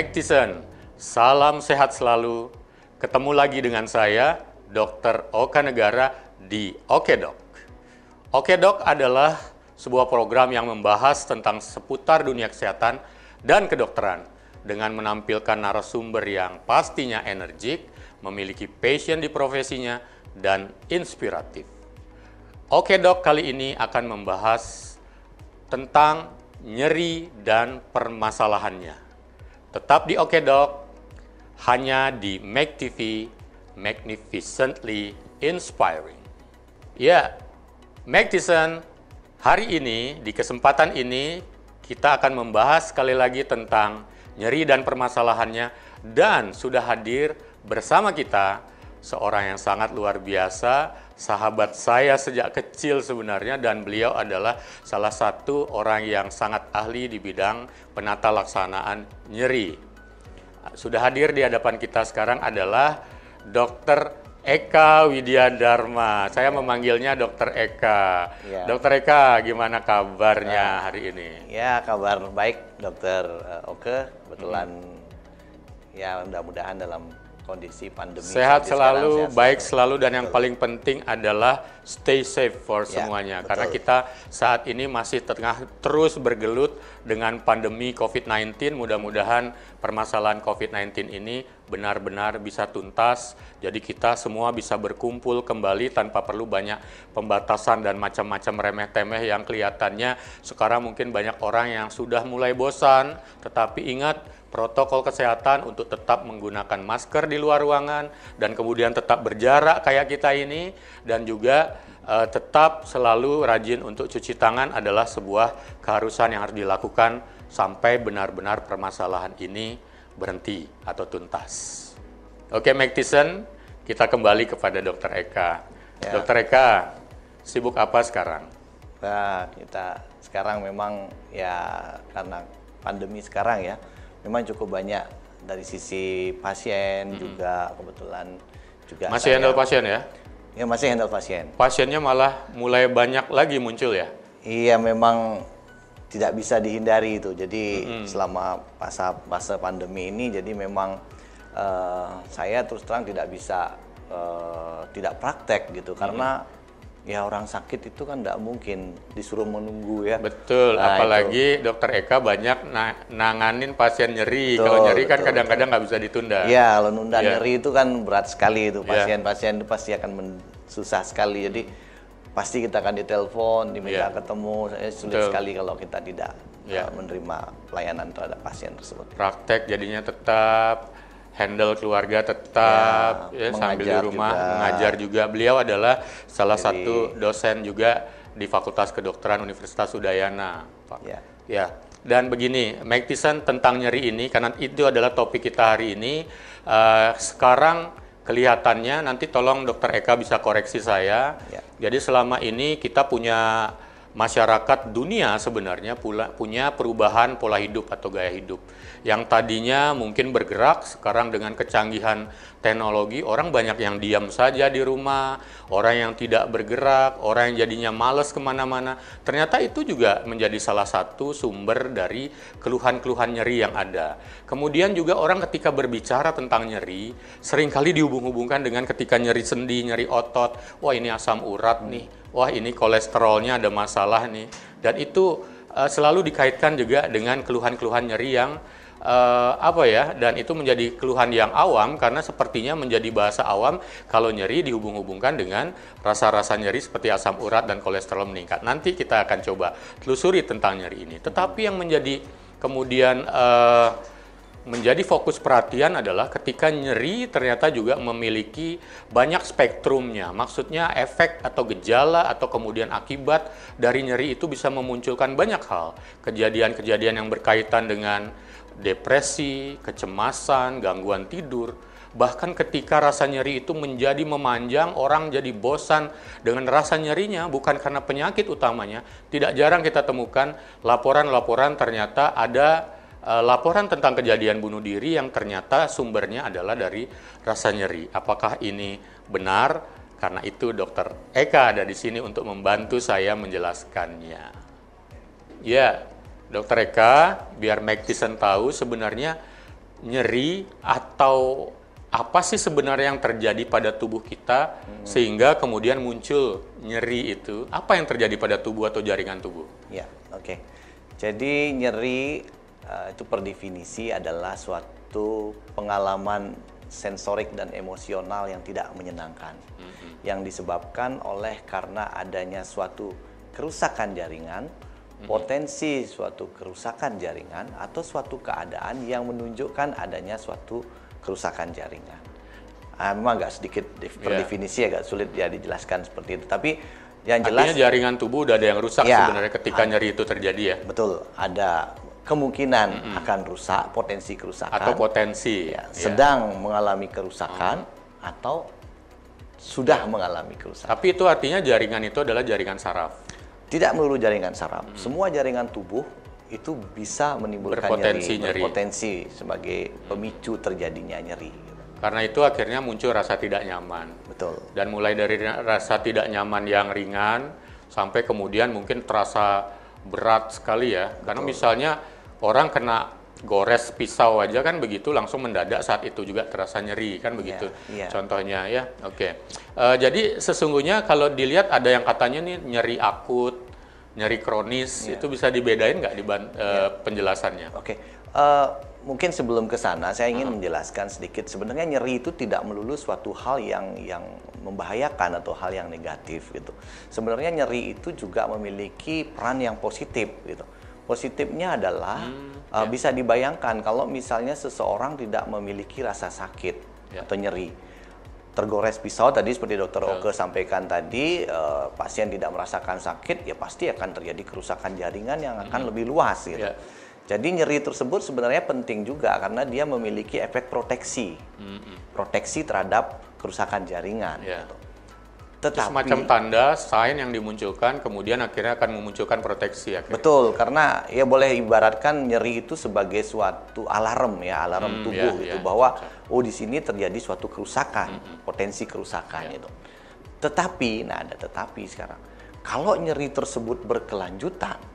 Mactison, salam sehat selalu. Ketemu lagi dengan saya, Dr. Oka Negara di Okedok. Okedok adalah sebuah program yang membahas tentang seputar dunia kesehatan dan kedokteran dengan menampilkan narasumber yang pastinya energik, memiliki passion di profesinya, dan inspiratif. Okedok kali ini akan membahas tentang nyeri dan permasalahannya. Tetap di Okedok, hanya di Mac TV, Magnificently Inspiring. Ya, Mactison, hari ini, di kesempatan ini, kita akan membahas sekali lagi tentang nyeri dan permasalahannya, dan sudah hadir bersama kita seorang yang sangat luar biasa, sahabat saya sejak kecil sebenarnya, dan beliau adalah salah satu orang yang sangat ahli di bidang penata laksanaan nyeri. Sudah hadir di hadapan kita sekarang adalah Dr. Eka Widyadharma. Saya memanggilnya Dr. Eka. Ya. Dr. Eka, gimana kabarnya hari ini? Ya, kabar baik, Dr. Oke. Kebetulan ya mudah-mudahan dalam kondisi pandemi sehat selalu, sehat baik selalu, dan yang paling penting adalah stay safe for semuanya. Karena kita saat ini masih tengah terus bergelut dengan pandemi COVID-19. Mudah-mudahan permasalahan COVID-19 ini benar-benar bisa tuntas. Jadi kita semua bisa berkumpul kembali tanpa perlu banyak pembatasan dan macam-macam remeh-temeh yang kelihatannya sekarang mungkin banyak orang yang sudah mulai bosan. Tetapi ingat, protokol kesehatan untuk tetap menggunakan masker di luar ruangan dan kemudian tetap berjarak kayak kita ini, dan juga tetap selalu rajin untuk cuci tangan adalah sebuah keharusan yang harus dilakukan sampai benar-benar permasalahan ini berhenti atau tuntas. Oke, Mactison, kita kembali kepada Dr. Eka. Ya. Dr. Eka, sibuk apa sekarang? Nah, kita sekarang memang ya karena pandemi sekarang ya, memang cukup banyak dari sisi pasien juga kebetulan juga. Masih handle pasien ya? Ya, masih handle pasien. Pasiennya malah mulai banyak lagi muncul ya? Iya, memang tidak bisa dihindari itu. Jadi selama masa pandemi ini, jadi memang saya terus terang tidak bisa tidak praktek gitu, karena ya orang sakit itu kan tidak mungkin disuruh menunggu ya. Betul, nah, apalagi itu. Dokter Eka banyak nanganin pasien nyeri. Betul, kalau nyeri kan kadang-kadang nggak bisa ditunda. Iya, kalau nunda nyeri itu kan berat sekali itu. Pasien-pasien itu pasti akan susah sekali. Jadi pasti kita akan ditelepon, diminta ketemu. Sulit sekali kalau kita tidak menerima pelayanan terhadap pasien tersebut. Praktek jadinya tetap, handle keluarga tetap, sambil di rumah juga. Mengajar juga. Beliau adalah salah satu dosen juga di Fakultas Kedokteran Universitas Udayana, Pak. Ya. Dan begini, Mactison, tentang nyeri ini, karena itu adalah topik kita hari ini. Sekarang kelihatannya, nanti tolong Dr. Eka bisa koreksi saya. Jadi selama ini kita punya masyarakat dunia sebenarnya punya perubahan pola hidup atau gaya hidup. Yang tadinya mungkin bergerak, sekarang dengan kecanggihan teknologi, orang banyak yang diam saja di rumah, orang yang tidak bergerak, orang yang jadinya malas kemana-mana. Ternyata itu juga menjadi salah satu sumber dari keluhan-keluhan nyeri yang ada. Kemudian juga orang ketika berbicara tentang nyeri, seringkali dihubung-hubungkan dengan ketika nyeri sendi, nyeri otot, wah ini asam urat nih, wah ini kolesterolnya ada masalah nih. Dan itu selalu dikaitkan juga dengan keluhan-keluhan nyeri yang dan itu menjadi keluhan yang awam, karena sepertinya menjadi bahasa awam kalau nyeri dihubung-hubungkan dengan rasa-rasa nyeri seperti asam urat dan kolesterol meningkat. Nanti kita akan coba telusuri tentang nyeri ini. Tetapi yang menjadi kemudian menjadi fokus perhatian adalah ketika nyeri ternyata juga memiliki banyak spektrumnya. Maksudnya efek atau gejala atau kemudian akibat dari nyeri itu bisa memunculkan banyak hal. Kejadian-kejadian yang berkaitan dengan depresi, kecemasan, gangguan tidur. Bahkan ketika rasa nyeri itu menjadi memanjang, orang jadi bosan dengan rasa nyerinya, bukan karena penyakit utamanya. Tidak jarang kita temukan laporan-laporan ternyata ada laporan tentang kejadian bunuh diri yang ternyata sumbernya adalah dari rasa nyeri. Apakah ini benar? Karena itu Dr. Eka ada di sini untuk membantu saya menjelaskannya. Ya, Dr. Eka, biar Mactison tahu sebenarnya nyeri atau apa sih sebenarnya yang terjadi pada tubuh kita sehingga kemudian muncul nyeri itu? Apa yang terjadi pada tubuh atau jaringan tubuh? Ya, oke. Jadi nyeri itu per definisi adalah suatu pengalaman sensorik dan emosional yang tidak menyenangkan, yang disebabkan oleh karena adanya suatu kerusakan jaringan, potensi suatu kerusakan jaringan, atau suatu keadaan yang menunjukkan adanya suatu kerusakan jaringan. Memang agak sedikit per definisi agak sulit ya dijelaskan seperti itu, tapi yang jelas artinya jaringan tubuh udah ada yang rusak sebenarnya ketika nyeri itu terjadi ya. Betul, ada kemungkinan akan rusak, potensi kerusakan atau potensi sedang mengalami kerusakan atau sudah mengalami kerusakan. Tapi itu artinya jaringan itu adalah jaringan saraf. Tidak melulu jaringan saraf. Semua jaringan tubuh itu bisa menimbulkan berpotensi nyeri. Berpotensi sebagai pemicu terjadinya nyeri. Karena itu akhirnya muncul rasa tidak nyaman. Betul. Dan mulai dari rasa tidak nyaman yang ringan sampai kemudian mungkin terasa berat sekali ya. Betul. Karena misalnya orang kena gores pisau aja kan begitu langsung mendadak saat itu juga terasa nyeri kan begitu. Contohnya ya. Oke. Jadi sesungguhnya kalau dilihat ada yang katanya nih nyeri akut, nyeri kronis, itu bisa dibedain nggak di penjelasannya? Oke. Mungkin sebelum ke sana saya ingin menjelaskan sedikit, sebenarnya nyeri itu tidak melulu suatu hal yang membahayakan atau hal yang negatif gitu. Sebenarnya nyeri itu juga memiliki peran yang positif gitu. Positifnya adalah bisa dibayangkan kalau misalnya seseorang tidak memiliki rasa sakit atau nyeri. Tergores pisau tadi seperti Dr. Oke sampaikan tadi, pasien tidak merasakan sakit, ya pasti akan terjadi kerusakan jaringan yang akan lebih luas gitu. Jadi nyeri tersebut sebenarnya penting juga karena dia memiliki efek proteksi, proteksi terhadap kerusakan jaringan. Gitu. Tetapi semacam tanda, sign yang dimunculkan, kemudian akhirnya akan memunculkan proteksi. Akhirnya. Betul, karena ya boleh ibaratkan nyeri itu sebagai suatu alarm ya, alarm tubuh gitu bahwa di sini terjadi suatu kerusakan, potensi kerusakan itu. Tetapi, ada tetapi sekarang, kalau nyeri tersebut berkelanjutan.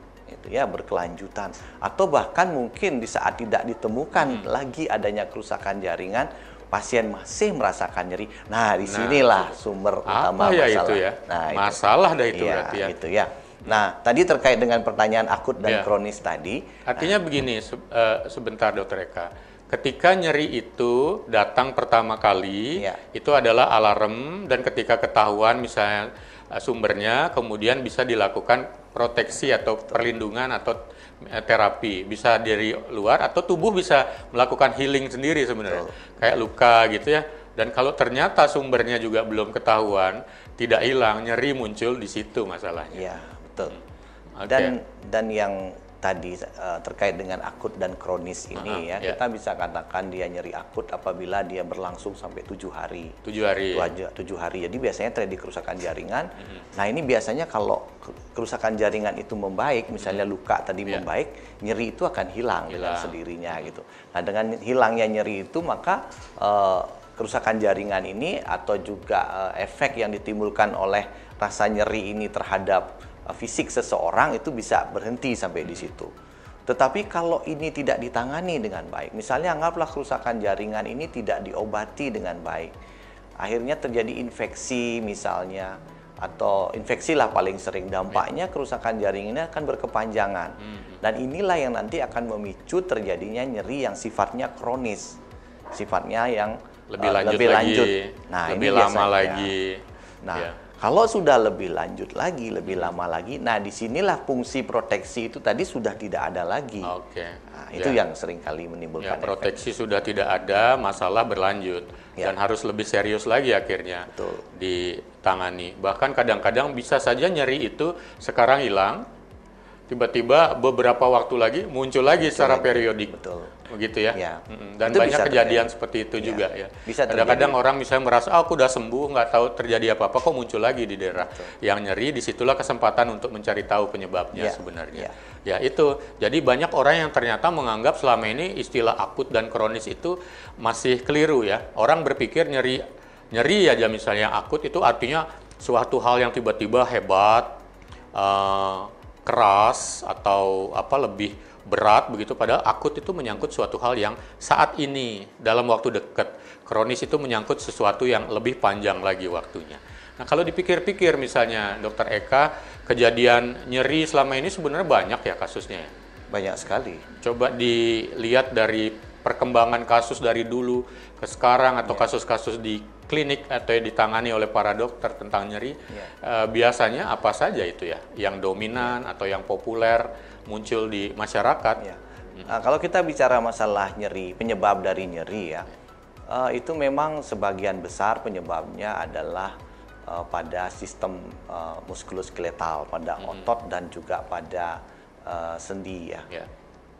Berkelanjutan atau bahkan mungkin di saat tidak ditemukan lagi adanya kerusakan jaringan, pasien masih merasakan nyeri. Nah, disinilah sumber utama masalah. Itu ya? Masalah dah itu berarti ya. Gitu ya. Nah, tadi terkait dengan pertanyaan akut dan kronis tadi. Artinya begini, sebentar Dr. Eka. Ketika nyeri itu datang pertama kali, itu adalah alarm dan ketika ketahuan misalnya sumbernya, kemudian bisa dilakukan proteksi atau perlindungan atau terapi. Bisa dari luar atau tubuh bisa melakukan healing sendiri sebenarnya. Kayak luka gitu ya. Dan kalau ternyata sumbernya juga belum ketahuan, tidak hilang, nyeri muncul di situ masalahnya. Iya, betul. Dan yang tadi terkait dengan akut dan kronis ini kita bisa katakan dia nyeri akut apabila dia berlangsung sampai 7 hari. 7 hari. 7 hari. Jadi biasanya terjadi kerusakan jaringan. Nah, ini biasanya kalau kerusakan jaringan itu membaik, misalnya luka tadi membaik, nyeri itu akan hilang dengan sendirinya gitu. Nah, dengan hilangnya nyeri itu maka kerusakan jaringan ini atau juga efek yang ditimbulkan oleh rasa nyeri ini terhadap fisik seseorang itu bisa berhenti sampai di situ. Tetapi kalau ini tidak ditangani dengan baik, misalnya anggaplah kerusakan jaringan ini tidak diobati dengan baik, akhirnya terjadi infeksi misalnya, atau infeksi lah paling sering, dampaknya kerusakan jaringan ini akan berkepanjangan. Dan inilah yang nanti akan memicu terjadinya nyeri yang sifatnya kronis, sifatnya yang lebih lanjut. Nah, lebih lama lagi. Nah, kalau sudah lebih lanjut lagi, lebih lama lagi, nah disinilah fungsi proteksi itu tadi sudah tidak ada lagi. Nah, itu yang seringkali menimbulkan proteksi efek. Sudah tidak ada, masalah berlanjut dan harus lebih serius lagi akhirnya ditangani. Bahkan kadang-kadang bisa saja nyeri itu sekarang hilang, tiba-tiba beberapa waktu lagi muncul lagi secara periodik. Begitu ya. Dan itu banyak kejadian seperti itu juga ya. Kadang-kadang orang misalnya merasa aku udah sembuh, nggak tahu terjadi apa-apa, kok muncul lagi di daerah yang nyeri. Disitulah kesempatan untuk mencari tahu penyebabnya sebenarnya. Ya itu. Jadi banyak orang yang ternyata menganggap selama ini istilah akut dan kronis itu masih keliru ya. Orang berpikir nyeri aja misalnya akut itu artinya suatu hal yang tiba-tiba hebat, keras atau lebih berat begitu, padahal akut itu menyangkut suatu hal yang saat ini dalam waktu dekat. Kronis itu menyangkut sesuatu yang lebih panjang lagi waktunya. Nah, kalau dipikir-pikir misalnya Dokter Eka, kejadian nyeri selama ini sebenarnya banyak ya kasusnya ya? Banyak sekali. Coba dilihat dari perkembangan kasus dari dulu ke sekarang atau kasus-kasus di klinik atau yang ditangani oleh para dokter tentang nyeri, biasanya apa saja itu ya yang dominan atau yang populer muncul di masyarakat? Nah, kalau kita bicara masalah nyeri, penyebab dari nyeri ya, itu memang sebagian besar penyebabnya adalah pada sistem muskuloskeletal, pada otot dan juga pada sendi ya.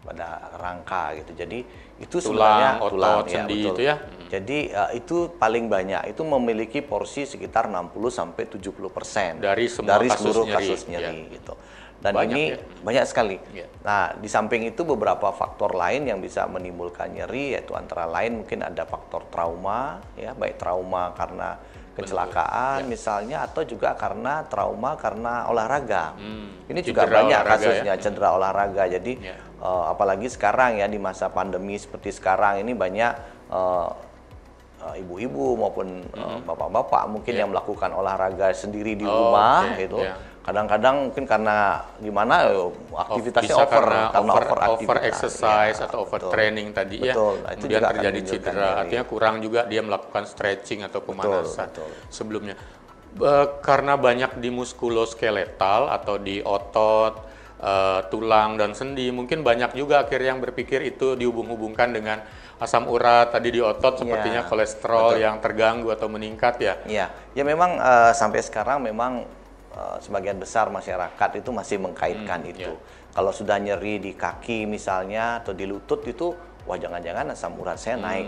Pada rangka gitu. Jadi itu sebenarnya tulang, sendi betul. Itu ya. Jadi itu paling banyak. Itu memiliki porsi sekitar 60-70% dari seluruh kasus nyeri gitu. Dan banyak, ini banyak sekali. Nah, di samping itu beberapa faktor lain yang bisa menimbulkan nyeri, yaitu antara lain mungkin ada faktor trauma ya, baik trauma karena kecelakaan misalnya, atau juga karena trauma karena olahraga. Ini juga banyak kasusnya cedera olahraga. Jadi apalagi sekarang ya di masa pandemi seperti sekarang ini banyak ibu-ibu maupun bapak-bapak mungkin yang melakukan olahraga sendiri di rumah gitu. Kadang-kadang mungkin karena gimana aktivitasnya over exercise atau over training tadi ya. Kemudian terjadi cedera, artinya kurang juga dia melakukan stretching atau pemanasan sebelumnya. Karena banyak di muskuloskeletal atau di otot, tulang dan sendi, mungkin banyak juga akhirnya yang berpikir itu dihubung-hubungkan dengan asam urat tadi di otot, sepertinya kolesterol yang terganggu atau meningkat ya. Ya memang sampai sekarang memang sebagian besar masyarakat itu masih mengkaitkan itu. Kalau sudah nyeri di kaki misalnya atau di lutut itu, wah jangan-jangan asam urat saya naik.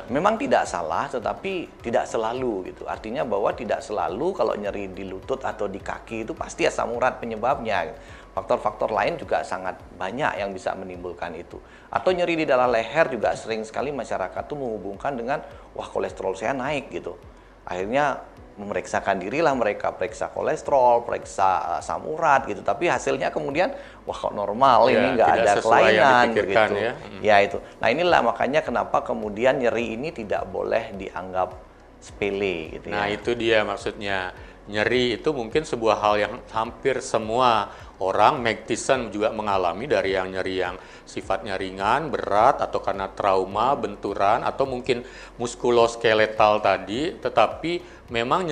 Memang tidak salah, tetapi tidak selalu gitu. Artinya bahwa tidak selalu kalau nyeri di lutut atau di kaki itu pasti asam urat penyebabnya. Faktor-faktor lain juga sangat banyak yang bisa menimbulkan itu. Atau nyeri di dalam leher juga sering sekali masyarakat tuh menghubungkan dengan, wah kolesterol saya naik gitu. Akhirnya memeriksakan dirilah mereka, periksa kolesterol, periksa asam urat gitu, tapi hasilnya kemudian wah kok normal, ini nggak ada kelainan begitu. Ya itu. Nah inilah makanya kenapa kemudian nyeri ini tidak boleh dianggap sepele gitu. Nah itu dia maksudnya, nyeri itu mungkin sebuah hal yang hampir semua orang, Meg Tyson juga mengalami, dari yang nyeri yang sifatnya ringan, berat, atau karena trauma, benturan, atau mungkin muskuloskeletal tadi. Tetapi memang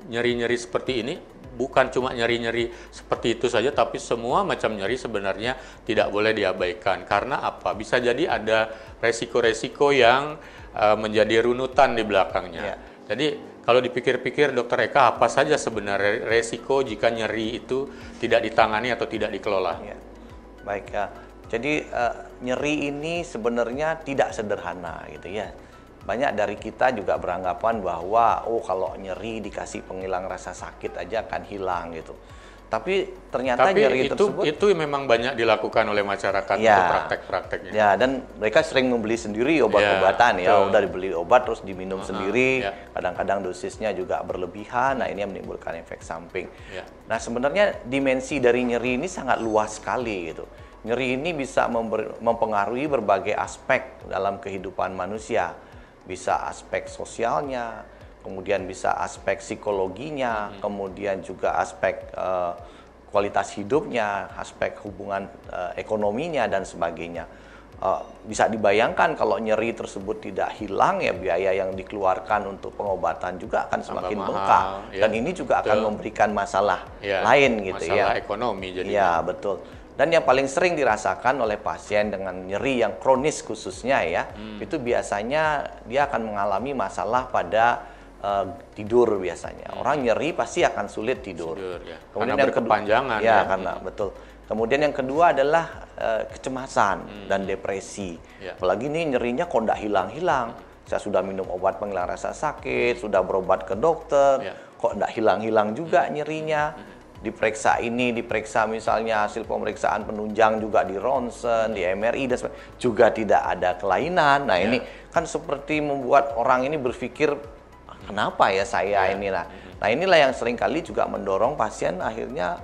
nyeri-nyeri seperti ini bukan cuma nyeri-nyeri seperti itu saja, tapi semua macam nyeri sebenarnya tidak boleh diabaikan. Karena apa? Bisa jadi ada resiko-resiko yang menjadi runutan di belakangnya. Jadi kalau dipikir-pikir Dokter Eka, apa saja sebenarnya resiko jika nyeri itu tidak ditangani atau tidak dikelola? Baik ya. Jadi nyeri ini sebenarnya tidak sederhana gitu ya. Banyak dari kita juga beranggapan bahwa kalau nyeri dikasih penghilang rasa sakit aja akan hilang gitu. Tapi ternyata nyeri tersebut itu memang banyak dilakukan oleh masyarakat untuk praktek-prakteknya. Ya, dan mereka sering membeli sendiri obat-obatan udah dibeli obat terus diminum sendiri. Kadang-kadang dosisnya juga berlebihan. Nah, ini yang menimbulkan efek samping. Nah, sebenarnya dimensi dari nyeri ini sangat luas sekali gitu. Nyeri ini bisa mempengaruhi berbagai aspek dalam kehidupan manusia. Bisa aspek sosialnya, kemudian bisa aspek psikologinya, kemudian juga aspek kualitas hidupnya, aspek hubungan ekonominya dan sebagainya. Bisa dibayangkan kalau nyeri tersebut tidak hilang ya, biaya yang dikeluarkan untuk pengobatan juga akan semakin bengkak. Dan ini juga akan memberikan masalah lain gitu masalah ekonomi jadi. Ya, betul. Dan yang paling sering dirasakan oleh pasien dengan nyeri yang kronis khususnya ya, itu biasanya dia akan mengalami masalah pada tidur biasanya. Orang nyeri pasti akan sulit tidur. Kemudian karena berkepanjangan. Karena betul. Kemudian yang kedua adalah kecemasan dan depresi. Apalagi ini nyerinya kok nggak hilang-hilang. Saya sudah minum obat penghilang rasa sakit, sudah berobat ke dokter, kok nggak hilang-hilang juga nyerinya. Diperiksa ini, diperiksa misalnya hasil pemeriksaan penunjang juga di ronsen, di MRI dan sebagainya, juga tidak ada kelainan. Nah ini kan seperti membuat orang ini berpikir, kenapa ya saya ini lah. Nah inilah yang seringkali juga mendorong pasien akhirnya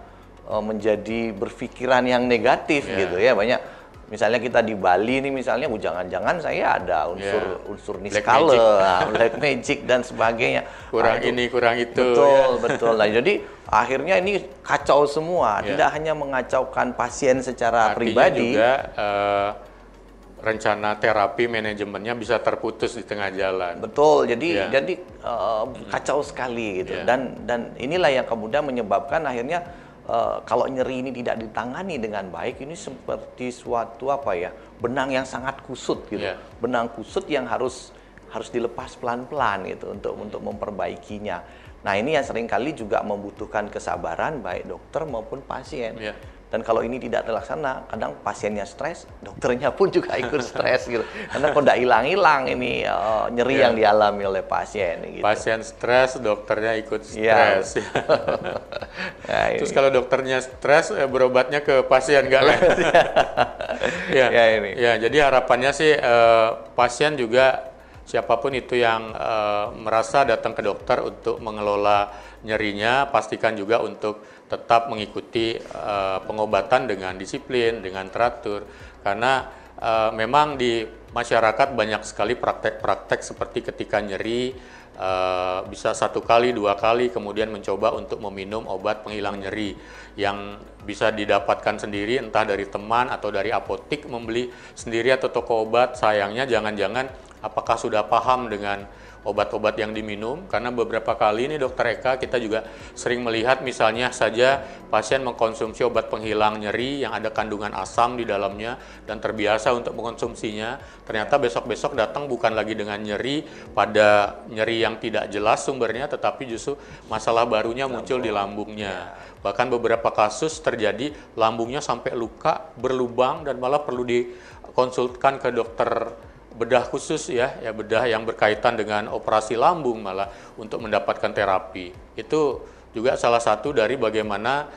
menjadi berpikiran yang negatif gitu ya. Banyak Misalnya kita di Bali nih misalnya, jangan-jangan saya ada unsur Black niskale, magic. black magic dan sebagainya. Kurang ini, kurang itu. Betul, betul. Nah, jadi akhirnya ini kacau semua. Ya. Tidak hanya mengacaukan pasien secara Artinya pribadi, juga rencana terapi manajemennya bisa terputus di tengah jalan. betul. Jadi kacau sekali gitu. Ya. Dan inilah yang kemudian menyebabkan akhirnya kalau nyeri ini tidak ditangani dengan baik, ini seperti suatu benang yang sangat kusut gitu. Yeah. Benang kusut yang harus dilepas pelan-pelan gitu untuk memperbaikinya. Nah, ini yang seringkali juga membutuhkan kesabaran baik dokter maupun pasien. Yeah. Dan kalau ini tidak terlaksana, kadang pasiennya stres, dokternya pun juga ikut stres gitu. Karena kok tidak hilang-hilang ini nyeri yang dialami oleh pasien gitu. Pasien stres, dokternya ikut Ya. stres. Nah, Terus kalau dokternya stres, berobatnya ke pasien nggak lah. Ya, jadi harapannya sih pasien juga siapapun itu yang merasa datang ke dokter untuk mengelola nyerinya, pastikan juga untuk tetap mengikuti pengobatan dengan disiplin, dengan teratur. Karena memang di masyarakat banyak sekali praktek-praktek seperti ketika nyeri, bisa 1 kali, 2 kali, kemudian mencoba untuk meminum obat penghilang nyeri yang bisa didapatkan sendiri, entah dari teman atau dari apotik, membeli sendiri atau toko obat. Sayangnya jangan-jangan apakah sudah paham dengan obat-obat yang diminum, karena beberapa kali ini Dokter Eka kita juga sering melihat misalnya saja pasien mengkonsumsi obat penghilang nyeri yang ada kandungan asam di dalamnya dan terbiasa untuk mengkonsumsinya, ternyata besok-besok datang bukan lagi dengan nyeri pada nyeri yang tidak jelas sumbernya, tetapi justru masalah barunya muncul di lambungnya. Bahkan beberapa kasus terjadi lambungnya sampai luka, berlubang, dan malah perlu dikonsultkan ke dokter bedah khusus ya bedah yang berkaitan dengan operasi lambung malah untuk mendapatkan terapi. Itu juga salah satu dari bagaimana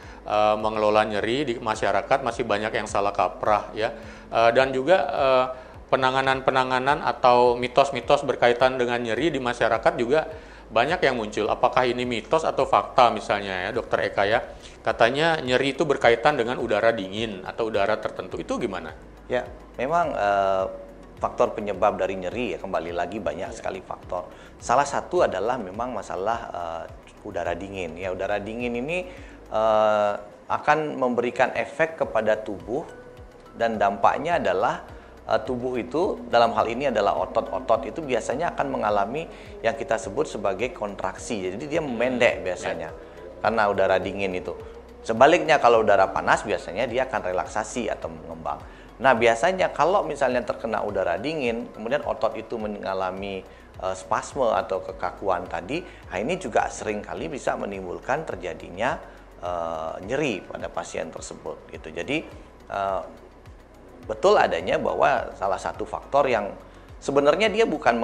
mengelola nyeri di masyarakat, masih banyak yang salah kaprah ya. Dan juga penanganan atau mitos-mitos berkaitan dengan nyeri di masyarakat juga banyak yang muncul. Apakah ini mitos atau fakta misalnya ya Dokter Eka ya? Katanya nyeri itu berkaitan dengan udara dingin atau udara tertentu. Itu gimana? Ya, memang faktor penyebab dari nyeri ya kembali lagi banyak sekali faktor. Salah satu adalah memang masalah udara dingin. Ya, udara dingin ini akan memberikan efek kepada tubuh dan dampaknya adalah tubuh itu dalam hal ini adalah otot-otot itu biasanya akan mengalami yang kita sebut sebagai kontraksi. Jadi dia memendek biasanya karena udara dingin itu. Sebaliknya kalau udara panas biasanya dia akan relaksasi atau mengembang. Nah, biasanya kalau misalnya terkena udara dingin, kemudian otot itu mengalami spasme atau kekakuan tadi, nah ini juga seringkali bisa menimbulkan terjadinya nyeri pada pasien tersebut gitu. Jadi betul adanya bahwa salah satu faktor yang sebenarnya dia bukan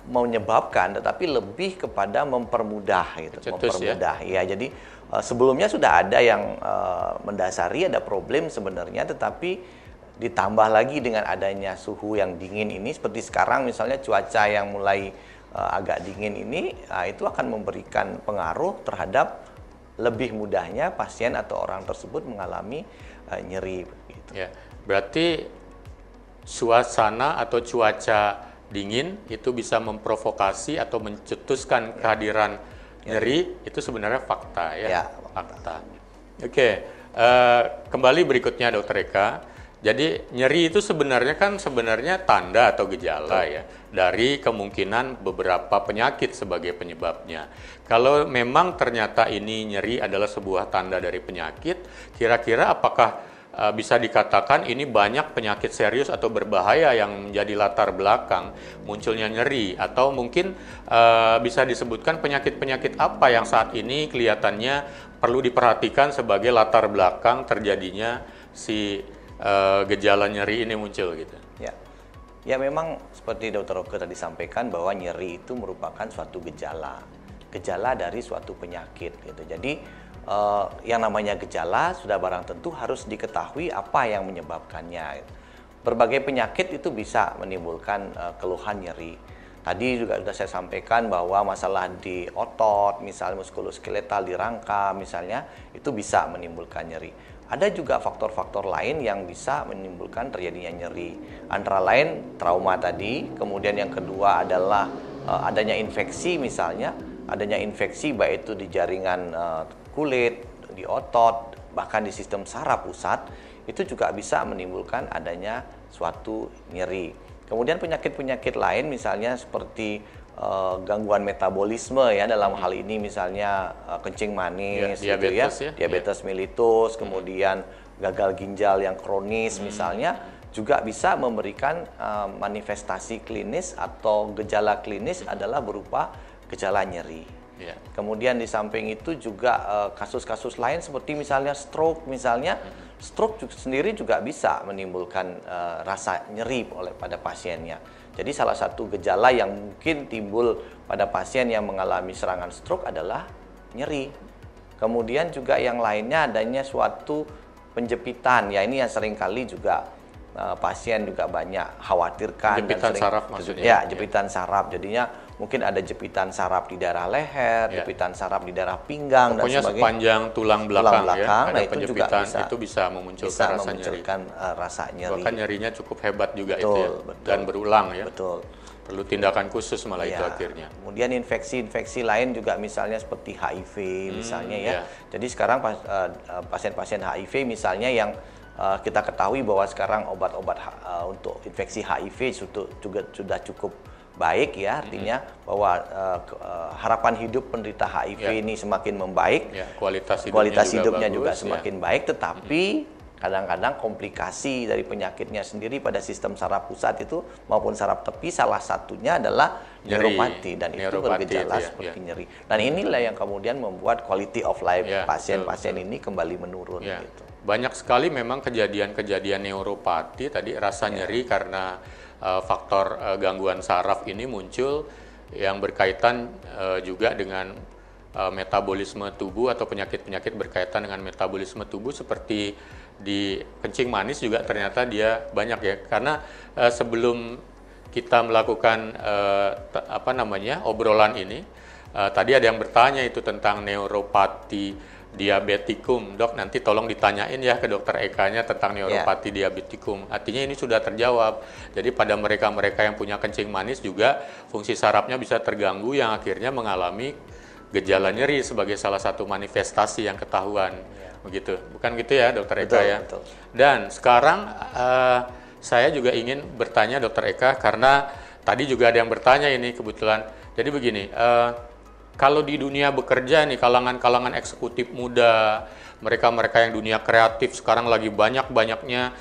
menyebabkan, tetapi lebih kepada mempermudah gitu. Mempermudah ya. Jadi sebelumnya sudah ada yang mendasari ada problem sebenarnya, tetapi ditambah lagi dengan adanya suhu yang dingin ini, seperti sekarang misalnya cuaca yang mulai agak dingin ini, itu akan memberikan pengaruh terhadap lebih mudahnya pasien atau orang tersebut mengalami nyeri. Gitu. Ya, berarti suasana atau cuaca dingin itu bisa memprovokasi atau mencetuskan kehadiran nyeri, itu sebenarnya fakta ya. Fakta. Oke, kembali berikutnya Dokter Eka. Jadi nyeri itu sebenarnya tanda atau gejala ya dari kemungkinan beberapa penyakit sebagai penyebabnya. Kalau memang ternyata ini nyeri adalah sebuah tanda dari penyakit, kira-kira apakah bisa dikatakan ini banyak penyakit serius atau berbahaya yang menjadi latar belakang munculnya nyeri, atau mungkin bisa disebutkan penyakit-penyakit apa yang saat ini kelihatannya perlu diperhatikan sebagai latar belakang terjadinya si gejala nyeri ini muncul gitu. Ya memang seperti Dr. Oke tadi sampaikan bahwa nyeri itu merupakan suatu gejala dari suatu penyakit gitu. Jadi yang namanya gejala sudah barang tentu harus diketahui apa yang menyebabkannya. Berbagai penyakit itu bisa menimbulkan keluhan nyeri. Tadi juga sudah saya sampaikan bahwa masalah di otot, misalnya muskuloskeletal di rangka misalnya, itu bisa menimbulkan nyeri. Ada juga faktor-faktor lain yang bisa menimbulkan terjadinya nyeri. Antara lain trauma tadi, kemudian yang kedua adalah adanya infeksi misalnya, adanya infeksi baik itu di jaringan kulit, di otot, bahkan di sistem saraf pusat, itu juga bisa menimbulkan adanya suatu nyeri. Kemudian penyakit-penyakit lain misalnya seperti gangguan metabolisme ya, dalam hal ini misalnya kencing manis, diabetes mellitus, kemudian gagal ginjal yang kronis misalnya, juga bisa memberikan manifestasi klinis atau gejala klinis adalah berupa gejala nyeri. Kemudian di samping itu juga kasus-kasus lain seperti misalnya stroke misalnya, stroke sendiri juga bisa menimbulkan rasa nyeri pada pasiennya. Jadi salah satu gejala yang mungkin timbul pada pasien yang mengalami serangan stroke adalah nyeri. Kemudian juga yang lainnya adanya suatu penjepitan. Ya ini yang seringkali juga pasien juga banyak khawatirkan. Jepitan saraf maksudnya? Ya, jepitan saraf. Jadinya mungkin ada jepitan saraf di daerah leher, jepitan saraf di daerah pinggang, pokoknya dan sebagainya. Sepanjang tulang belakang ya, ada nah, itu juga bisa memunculkan rasa nyeri. Bahkan nyerinya cukup hebat juga, betul, itu ya, betul, dan berulang ya. Betul. Perlu tindakan khusus malah itu akhirnya. Kemudian infeksi-infeksi lain juga misalnya seperti HIV misalnya ya. Jadi sekarang pasien-pasien HIV misalnya yang kita ketahui bahwa sekarang obat-obat untuk infeksi HIV juga sudah cukup baik ya, artinya bahwa harapan hidup penderita HIV ini semakin membaik, kualitas hidupnya juga semakin baik, tetapi kadang-kadang komplikasi dari penyakitnya sendiri pada sistem saraf pusat itu maupun saraf tepi, salah satunya adalah neuropati, dan itu bergejala seperti nyeri. Dan inilah yang kemudian membuat quality of life pasien-pasien ini kembali menurun. Gitu. Banyak sekali memang kejadian-kejadian neuropati tadi, rasa nyeri karena faktor gangguan saraf ini muncul yang berkaitan juga dengan metabolisme tubuh atau penyakit-penyakit berkaitan dengan metabolisme tubuh seperti di kencing manis juga ternyata dia banyak ya, karena sebelum kita melakukan obrolan ini tadi ada yang bertanya itu tentang neuropati diabetikum. Dok, nanti tolong ditanyain ya ke dokter Eka-nya tentang neuropati diabetikum. Artinya ini sudah terjawab. Jadi pada mereka-mereka yang punya kencing manis juga fungsi sarafnya bisa terganggu yang akhirnya mengalami gejala nyeri sebagai salah satu manifestasi yang ketahuan. Begitu. Bukan gitu ya dokter Eka ya? Betul. Dan sekarang saya juga ingin bertanya dokter Eka, karena tadi juga ada yang bertanya ini kebetulan. Jadi begini, kalau di dunia bekerja nih, kalangan-kalangan eksekutif muda, mereka-mereka yang dunia kreatif sekarang lagi banyak-banyaknya,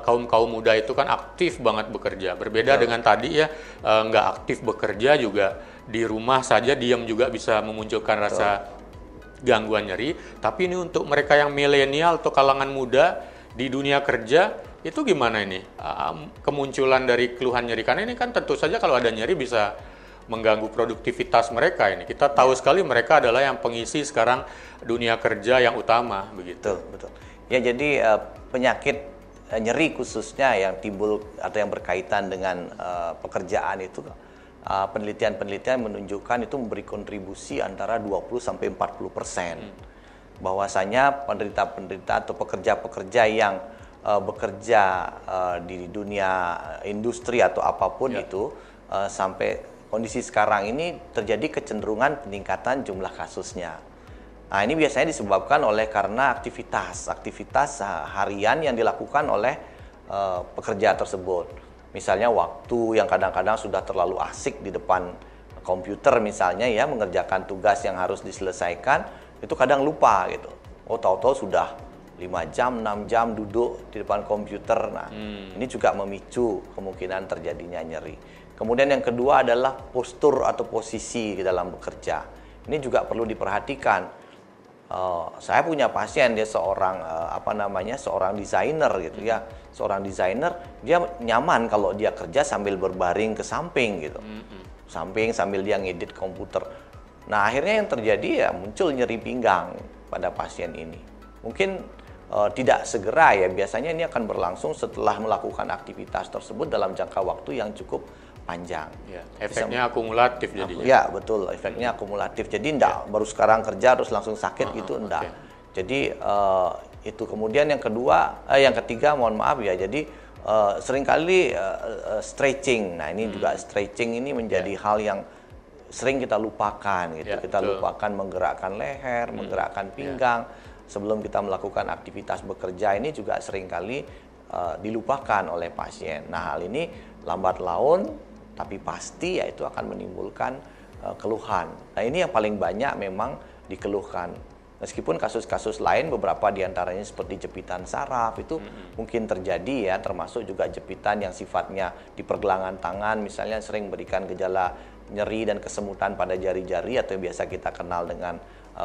kaum muda itu kan aktif banget bekerja. Berbeda dengan tadi ya, nggak aktif bekerja juga, di rumah saja diam juga bisa memunculkan rasa gangguan nyeri. Tapi ini untuk mereka yang milenial atau kalangan muda di dunia kerja, itu gimana ini? Kemunculan dari keluhan nyeri, karena ini kan tentu saja kalau ada nyeri bisa mengganggu produktivitas mereka ini. Kita tahu sekali mereka adalah yang pengisi sekarang dunia kerja yang utama, begitu. Betul. Ya, jadi penyakit nyeri khususnya yang timbul atau yang berkaitan dengan pekerjaan itu, penelitian-penelitian menunjukkan itu memberi kontribusi antara 20-40%. Bahwasanya penderita-penderita atau pekerja-pekerja yang bekerja di dunia industri atau apapun itu, sampai kondisi sekarang ini terjadi kecenderungan peningkatan jumlah kasusnya. Nah, ini biasanya disebabkan karena aktivitas harian yang dilakukan oleh pekerja tersebut. Misalnya waktu yang kadang-kadang sudah terlalu asik di depan komputer misalnya ya, mengerjakan tugas yang harus diselesaikan, itu kadang lupa gitu. Oh, tahu-tahu sudah 5 jam, 6 jam duduk di depan komputer. Nah, ini juga memicu kemungkinan terjadinya nyeri. Kemudian yang kedua adalah postur atau posisi di dalam bekerja. Ini juga perlu diperhatikan. Saya punya pasien, dia seorang seorang desainer gitu ya. Seorang desainer, dia nyaman kalau dia kerja sambil berbaring ke samping gitu. Samping sambil dia ngedit komputer. Nah, akhirnya yang terjadi ya muncul nyeri pinggang pada pasien ini. Mungkin tidak segera ya, biasanya ini akan berlangsung setelah melakukan aktivitas tersebut dalam jangka waktu yang cukup panjang. Ya, efeknya akumulatif jadinya. Ya, betul, efeknya akumulatif. Jadi baru sekarang kerja terus langsung sakit gitu, enggak. Jadi Itu kemudian yang ketiga, mohon maaf ya. Jadi seringkali stretching. Nah, ini juga stretching ini menjadi hal yang sering kita lupakan gitu. Kita lupakan menggerakkan leher, menggerakkan pinggang sebelum kita melakukan aktivitas bekerja. Ini juga seringkali dilupakan oleh pasien. Nah, hal ini lambat laun tapi pasti yaitu akan menimbulkan keluhan. Nah, ini yang paling banyak memang dikeluhkan. Meskipun kasus-kasus lain beberapa diantaranya seperti jepitan saraf itu mungkin terjadi ya, termasuk juga jepitan yang sifatnya di pergelangan tangan misalnya sering memberikan gejala nyeri dan kesemutan pada jari-jari atau yang biasa kita kenal dengan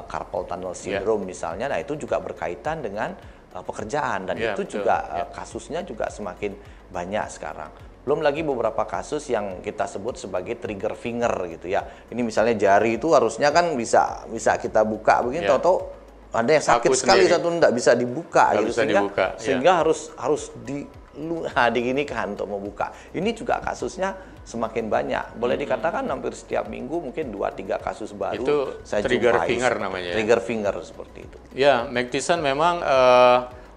carpal tunnel syndrome misalnya. Nah, itu juga berkaitan dengan pekerjaan dan itu juga kasusnya juga semakin banyak sekarang. Belum lagi beberapa kasus yang kita sebut sebagai trigger finger gitu ya. Ini misalnya jari itu harusnya kan bisa kita buka begini, tahu-tahu ada yang sakit sekali satu tidak bisa dibuka gitu, sehingga harus diginikan untuk membuka. Ini juga kasusnya semakin banyak. Boleh dikatakan hampir setiap minggu mungkin 2-3 kasus baru itu saya trigger jumpai. Finger namanya. Trigger finger seperti itu. Ya, Mac Tyson memang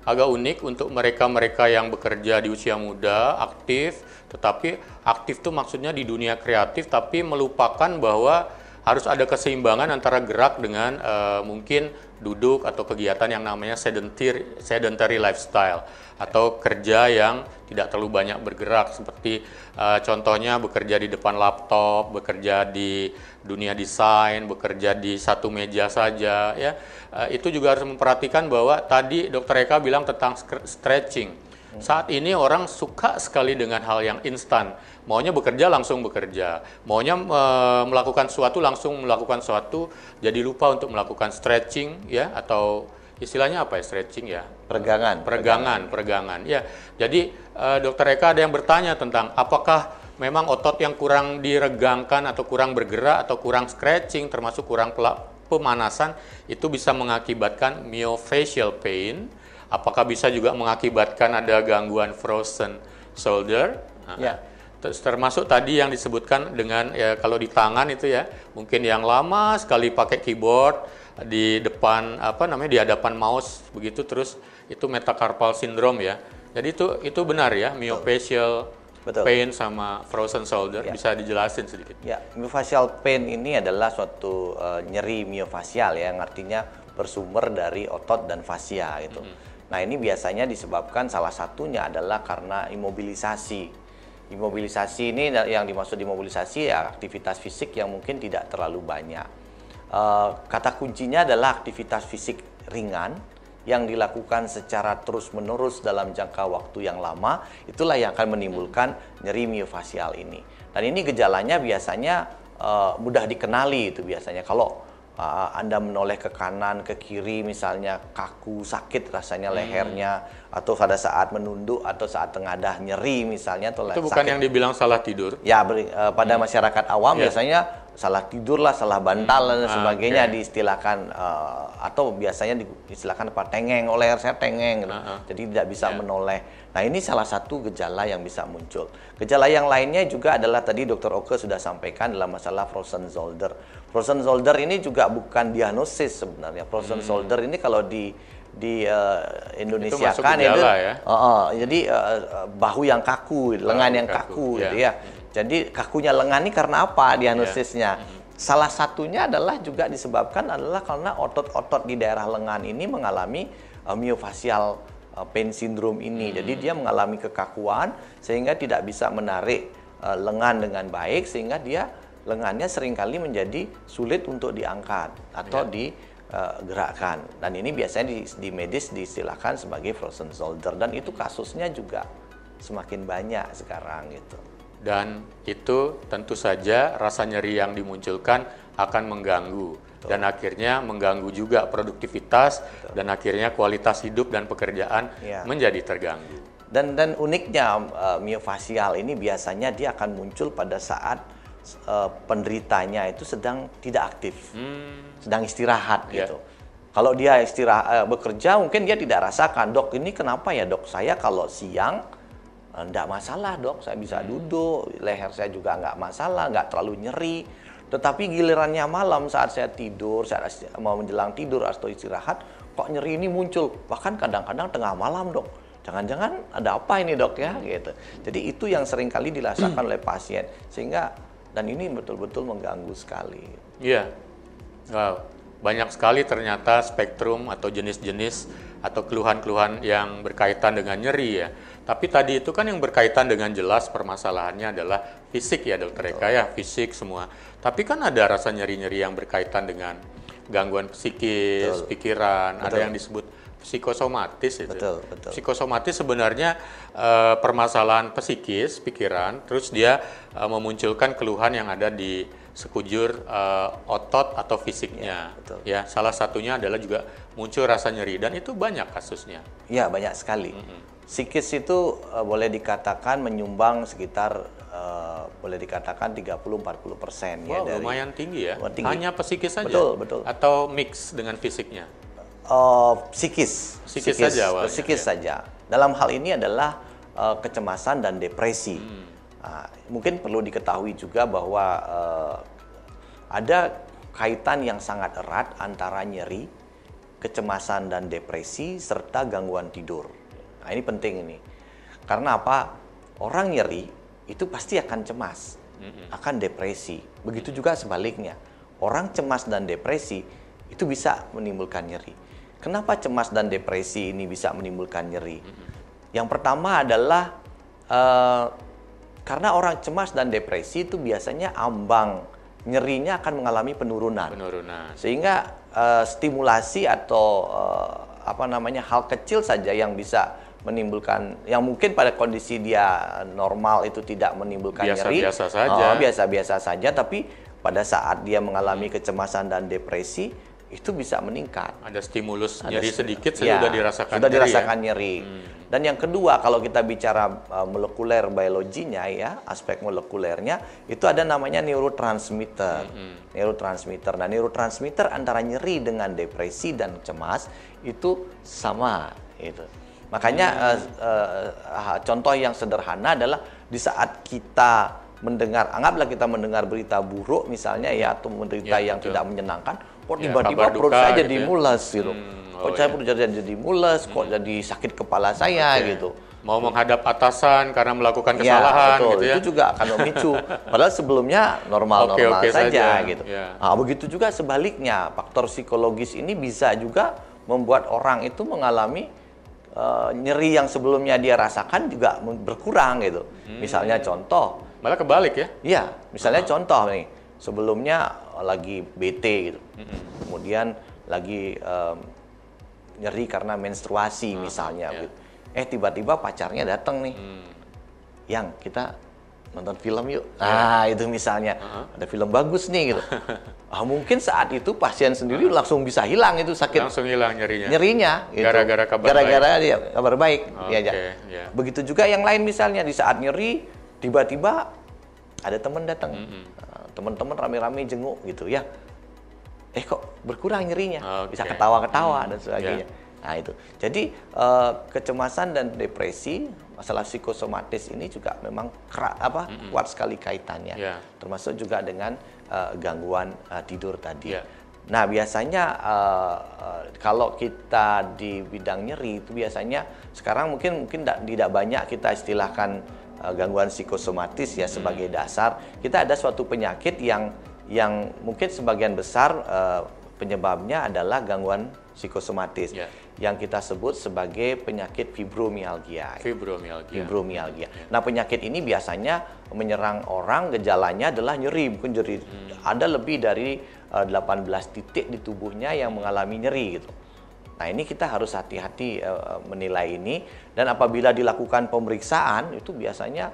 agak unik untuk mereka-mereka yang bekerja di usia muda, aktif, tetapi aktif itu maksudnya di dunia kreatif, tapi melupakan bahwa harus ada keseimbangan antara gerak dengan mungkin duduk atau kegiatan yang namanya sedentary lifestyle atau kerja yang tidak terlalu banyak bergerak seperti contohnya bekerja di depan laptop, bekerja di dunia desain, bekerja di satu meja saja ya. Itu juga harus memperhatikan bahwa tadi Dr. Eka bilang tentang stretching. Saat ini orang suka sekali dengan hal yang instan. Maunya bekerja langsung bekerja. Maunya melakukan sesuatu langsung melakukan sesuatu. Jadi lupa untuk melakukan stretching ya, atau istilahnya apa ya stretching ya? Peregangan. Ya. Jadi Dr. Eka ada yang bertanya tentang apakah memang otot yang kurang diregangkan atau kurang bergerak atau kurang stretching termasuk kurang pemanasan itu bisa mengakibatkan myofascial pain. Apakah bisa juga mengakibatkan ada gangguan frozen shoulder? Termasuk tadi yang disebutkan dengan ya, kalau di tangan itu ya, mungkin yang lama sekali pakai keyboard di depan di hadapan mouse begitu, terus itu metacarpal syndrome ya. Jadi itu benar ya, myofascial pain sama frozen shoulder. Bisa dijelasin sedikit? Ya, myofascial pain ini adalah suatu nyeri myofascial ya, yang artinya bersumber dari otot dan fascia gitu. Nah, ini biasanya disebabkan salah satunya adalah karena imobilisasi. Imobilisasi ini yang dimaksud imobilisasi ya aktivitas fisik yang mungkin tidak terlalu banyak. Kata kuncinya adalah aktivitas fisik ringan yang dilakukan secara terus-menerus dalam jangka waktu yang lama, itulah yang akan menimbulkan nyeri myofascial ini. Dan ini gejalanya biasanya mudah dikenali itu biasanya. Kalau Anda menoleh ke kanan, ke kiri misalnya kaku, sakit rasanya lehernya, atau pada saat menunduk atau saat tengadah nyeri misalnya. Atau itu bukan sakit. Yang dibilang salah tidur? Ya, pada masyarakat awam biasanya salah tidur lah, salah bantal dan sebagainya diistilahkan, atau biasanya diistilahkan tengeng, oh leher saya tengeng, jadi tidak bisa menoleh. Nah, ini salah satu gejala yang bisa muncul. Gejala yang lainnya juga adalah tadi Dr. Oke sudah sampaikan dalam masalah frozen shoulder. Frozen shoulder ini juga bukan diagnosis sebenarnya. Frozen shoulder ini kalau di Indonesia itu kan itu ya? Jadi bahu yang kaku, lengan yang kaku gitu ya. Jadi kakunya lengan ini karena apa diagnosisnya? Salah satunya adalah juga disebabkan adalah karena otot-otot di daerah lengan ini mengalami myofascial pain syndrome ini. Jadi dia mengalami kekakuan sehingga tidak bisa menarik lengan dengan baik, sehingga dia lengannya seringkali menjadi sulit untuk diangkat atau digerakkan. Dan ini biasanya di medis diistilahkan sebagai frozen shoulder, dan itu kasusnya juga semakin banyak sekarang gitu. Dan itu tentu saja rasa nyeri yang dimunculkan akan mengganggu. Dan akhirnya mengganggu juga produktivitas dan akhirnya kualitas hidup dan pekerjaan menjadi terganggu. Dan uniknya myofascial ini biasanya dia akan muncul pada saat penderitanya itu sedang tidak aktif, sedang istirahat gitu. Kalau dia istirahat bekerja mungkin dia tidak rasakan, dok ini kenapa ya dok, saya kalau siang enggak masalah dok, saya bisa duduk, leher saya juga enggak masalah, enggak terlalu nyeri. Tetapi gilirannya malam saat saya tidur, saat mau menjelang tidur atau istirahat, kok nyeri ini muncul? Bahkan kadang-kadang tengah malam, Dok. Jangan-jangan ada apa ini, Dok, ya, gitu. Jadi itu yang seringkali dirasakan oleh pasien, sehingga dan ini betul-betul mengganggu sekali. Iya. Wow. Banyak sekali ternyata spektrum atau jenis-jenis atau keluhan-keluhan yang berkaitan dengan nyeri ya. Tapi tadi itu kan yang berkaitan dengan jelas permasalahannya adalah fisik ya, Dokter Eka, ya, fisik semua. Tapi kan ada rasa nyeri-nyeri yang berkaitan dengan gangguan psikis, pikiran, ada yang disebut psikosomatis itu. Betul. Psikosomatis sebenarnya permasalahan psikis, pikiran, terus dia memunculkan keluhan yang ada di sekujur otot atau fisiknya. Ya, salah satunya adalah juga muncul rasa nyeri dan itu banyak kasusnya. Ya, banyak sekali. Psikis itu boleh dikatakan menyumbang sekitar boleh dikatakan 30-40% ya. Wow, lumayan tinggi ya. Tinggi. Hanya psikis saja? Betul. Atau mix dengan fisiknya? Psikis saja. Dalam hal ini adalah kecemasan dan depresi. Mungkin perlu diketahui juga bahwa ada kaitan yang sangat erat antara nyeri, kecemasan dan depresi serta gangguan tidur. Nah, ini penting ini. Karena apa? Orang nyeri itu pasti akan cemas, akan depresi. Begitu juga sebaliknya. Orang cemas dan depresi itu bisa menimbulkan nyeri. Kenapa cemas dan depresi ini bisa menimbulkan nyeri? Yang pertama adalah karena orang cemas dan depresi itu biasanya ambang nyerinya akan mengalami penurunan. Sehingga stimulasi atau hal kecil saja yang bisa menimbulkan, yang mungkin pada kondisi dia normal itu tidak menimbulkan nyeri, biasa-biasa saja, tapi pada saat dia mengalami kecemasan dan depresi itu bisa meningkat. Ada stimulus nyeri sedikit sudah dirasakan nyeri. Dan yang kedua, kalau kita bicara molekuler biologinya ya, aspek molekulernya itu ada namanya neurotransmitter. Nah, neurotransmitter antara nyeri dengan depresi dan cemas itu sama itu. Makanya contoh yang sederhana adalah di saat kita mendengar, anggaplah kita mendengar berita buruk misalnya ya, atau berita yang tidak menyenangkan, kok tiba-tiba perut saya jadi mules gitu. Kok saya perut jadi mules, kok jadi sakit kepala saya gitu. Mau menghadap atasan karena melakukan kesalahan betul. gitu ya. Itu juga akan memicu. Padahal sebelumnya normal-normal saja gitu. Nah, begitu juga sebaliknya, faktor psikologis ini bisa juga membuat orang itu mengalami nyeri yang sebelumnya dia rasakan juga berkurang gitu. Misalnya contoh, malah kebalik ya? Iya, misalnya contoh nih, sebelumnya lagi bete gitu, kemudian lagi nyeri karena menstruasi misalnya, gitu. Tiba-tiba pacarnya datang nih, yang kita nonton film yuk. Nah, itu misalnya ada film bagus nih gitu. Mungkin saat itu pasien sendiri langsung bisa hilang itu sakit. Langsung hilang nyerinya. Nyerinya gitu. Gara-gara dia kabar baik. Begitu juga yang lain misalnya di saat nyeri tiba-tiba ada teman datang. Teman-teman rame-rame jenguk gitu ya. Kok berkurang nyerinya. Bisa ketawa-ketawa dan sebagainya. Nah, itu. Jadi kecemasan dan depresi, masalah psikosomatis ini juga memang kuat sekali kaitannya. Termasuk juga dengan gangguan tidur tadi. Nah, biasanya kalau kita di bidang nyeri itu biasanya sekarang mungkin tidak banyak kita istilahkan gangguan psikosomatis ya sebagai dasar. Kita ada suatu penyakit yang mungkin sebagian besar penyebabnya adalah gangguan psikosomatis yang kita sebut sebagai penyakit fibromialgia. Nah, penyakit ini biasanya menyerang orang, gejalanya adalah nyeri, bukan nyeri. Ada lebih dari 18 titik di tubuhnya yang mengalami nyeri gitu. Nah, ini kita harus hati-hati menilai ini, dan apabila dilakukan pemeriksaan itu biasanya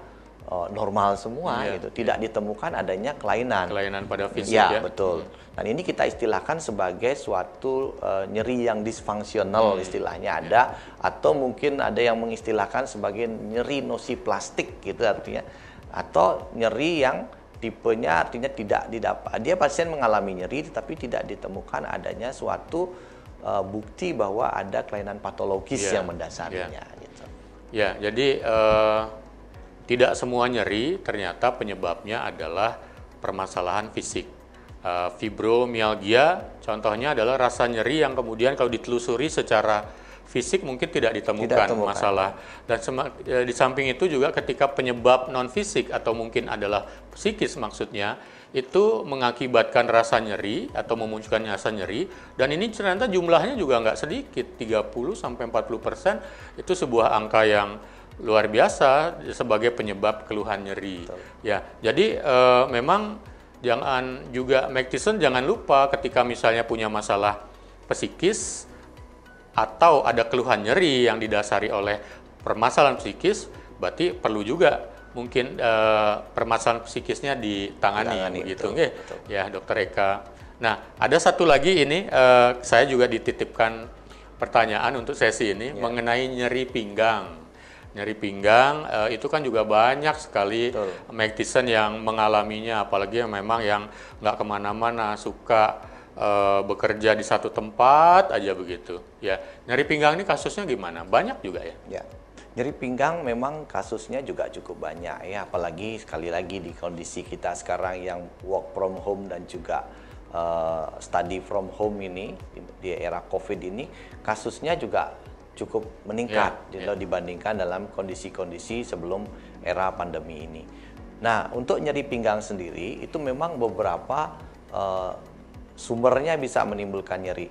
normal semua gitu, tidak ditemukan adanya kelainan pada fisik ya. Betul. Dan ini kita istilahkan sebagai suatu nyeri yang disfungsional istilahnya ada, atau mungkin ada yang mengistilahkan sebagai nyeri nosiplastik gitu artinya, atau nyeri yang tipenya artinya tidak didapat, dia pasien mengalami nyeri tetapi tidak ditemukan adanya suatu bukti bahwa ada kelainan patologis yang mendasarinya gitu. Ya, jadi tidak semua nyeri ternyata penyebabnya adalah permasalahan fisik. Fibromialgia contohnya adalah rasa nyeri yang kemudian kalau ditelusuri secara fisik mungkin tidak ditemukan masalah. Dan di samping itu juga ketika penyebab non fisik atau mungkin adalah psikis maksudnya, itu mengakibatkan rasa nyeri atau memunculkan rasa nyeri, dan ini ternyata jumlahnya juga nggak sedikit, 30-40% itu sebuah angka yang luar biasa sebagai penyebab keluhan nyeri. Betul. Ya, jadi memang jangan juga Mike Tyson jangan lupa ketika misalnya punya masalah psikis atau ada keluhan nyeri yang didasari oleh permasalahan psikis, berarti perlu juga mungkin permasalahan psikisnya ditangani gitu, betul. Ya, Dokter Eka. Nah, ada satu lagi ini saya juga dititipkan pertanyaan untuk sesi ini mengenai nyeri pinggang. Nyeri pinggang itu kan juga banyak sekali Mike Tyson yang mengalaminya, apalagi yang memang yang nggak kemana-mana, suka bekerja di satu tempat aja begitu. Ya, nyeri pinggang ini kasusnya gimana? Banyak juga ya? Ya, nyeri pinggang memang kasusnya juga cukup banyak ya, apalagi sekali lagi di kondisi kita sekarang yang work from home dan juga study from home ini di era COVID ini, kasusnya juga cukup meningkat dibandingkan dalam kondisi-kondisi sebelum era pandemi ini. Nah, untuk nyeri pinggang sendiri itu memang beberapa sumbernya bisa menimbulkan nyeri.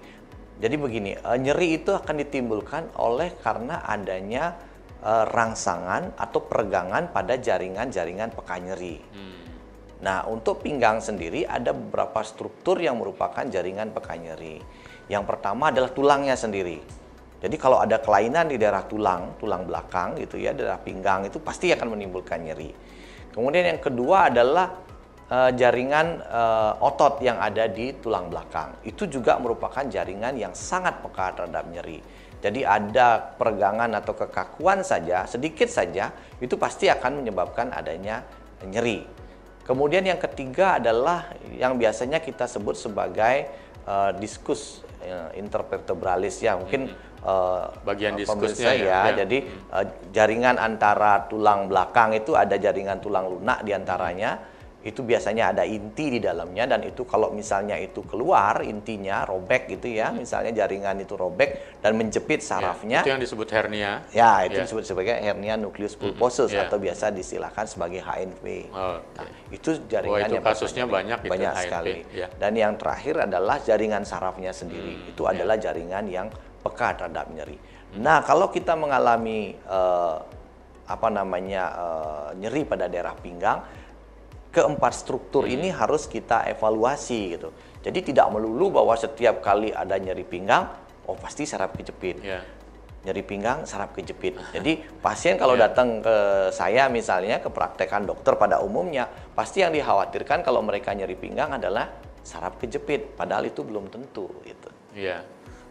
Jadi begini, nyeri itu akan ditimbulkan oleh karena adanya rangsangan atau peregangan pada jaringan-jaringan peka nyeri. Nah, untuk pinggang sendiri ada beberapa struktur yang merupakan jaringan peka nyeri. Yang pertama adalah tulangnya sendiri. Jadi kalau ada kelainan di daerah tulang belakang gitu ya, daerah pinggang itu pasti akan menimbulkan nyeri. Kemudian yang kedua adalah jaringan otot yang ada di tulang belakang. Itu juga merupakan jaringan yang sangat peka terhadap nyeri. Jadi ada peregangan atau kekakuan saja, sedikit saja, itu pasti akan menyebabkan adanya nyeri. Kemudian yang ketiga adalah yang biasanya kita sebut sebagai diskus intervertebralis ya, mungkin bagian diskusnya ya. Jadi jaringan antara tulang belakang itu ada jaringan tulang lunak diantaranya, itu biasanya ada inti di dalamnya, dan itu kalau misalnya itu keluar intinya robek gitu ya, misalnya jaringan itu robek dan menjepit sarafnya, itu yang disebut hernia. Ya, itu disebut sebagai hernia nucleus pulposus atau biasa distilahkan sebagai HNP. Nah, itu jaringan yang kasusnya banyak sekali. Dan yang terakhir adalah jaringan sarafnya sendiri. Itu adalah jaringan yang peka terhadap nyeri. Nah, kalau kita mengalami nyeri pada daerah pinggang, keempat struktur ini harus kita evaluasi gitu. Jadi tidak melulu bahwa setiap kali ada nyeri pinggang, oh pasti saraf kejepit. Nyeri pinggang, saraf kejepit. Jadi pasien kalau datang ke saya misalnya ke praktekan dokter pada umumnya, pasti yang dikhawatirkan kalau mereka nyeri pinggang adalah saraf kejepit, padahal itu belum tentu gitu. Iya.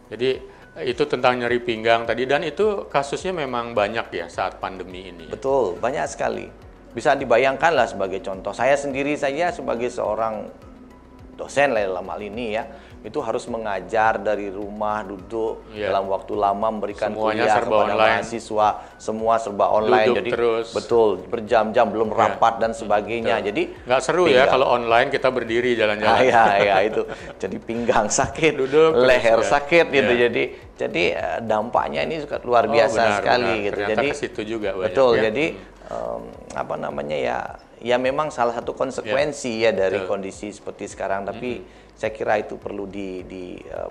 Jadi itu tentang nyeri pinggang tadi, dan itu kasusnya memang banyak ya saat pandemi ini. Betul, banyak sekali. Bisa dibayangkan lah sebagai contoh, saya sendiri saja sebagai seorang dosen dalam hal ini ya, itu harus mengajar dari rumah, duduk dalam waktu lama, memberikan kuliah kepada mahasiswa, semua serba online. Duduk jadi terus. Betul, berjam-jam belum rapat dan sebagainya. Jadi nggak seru ya kalau online kita berdiri jalan-jalan. Ya itu. Jadi pinggang sakit, duduk leher sakit gitu. Jadi dampaknya ini juga luar biasa sekali gitu. Ternyata jadi ke situ juga banyak. Betul. Jadi ya memang salah satu konsekuensi ya dari kondisi seperti sekarang, tapi saya kira itu perlu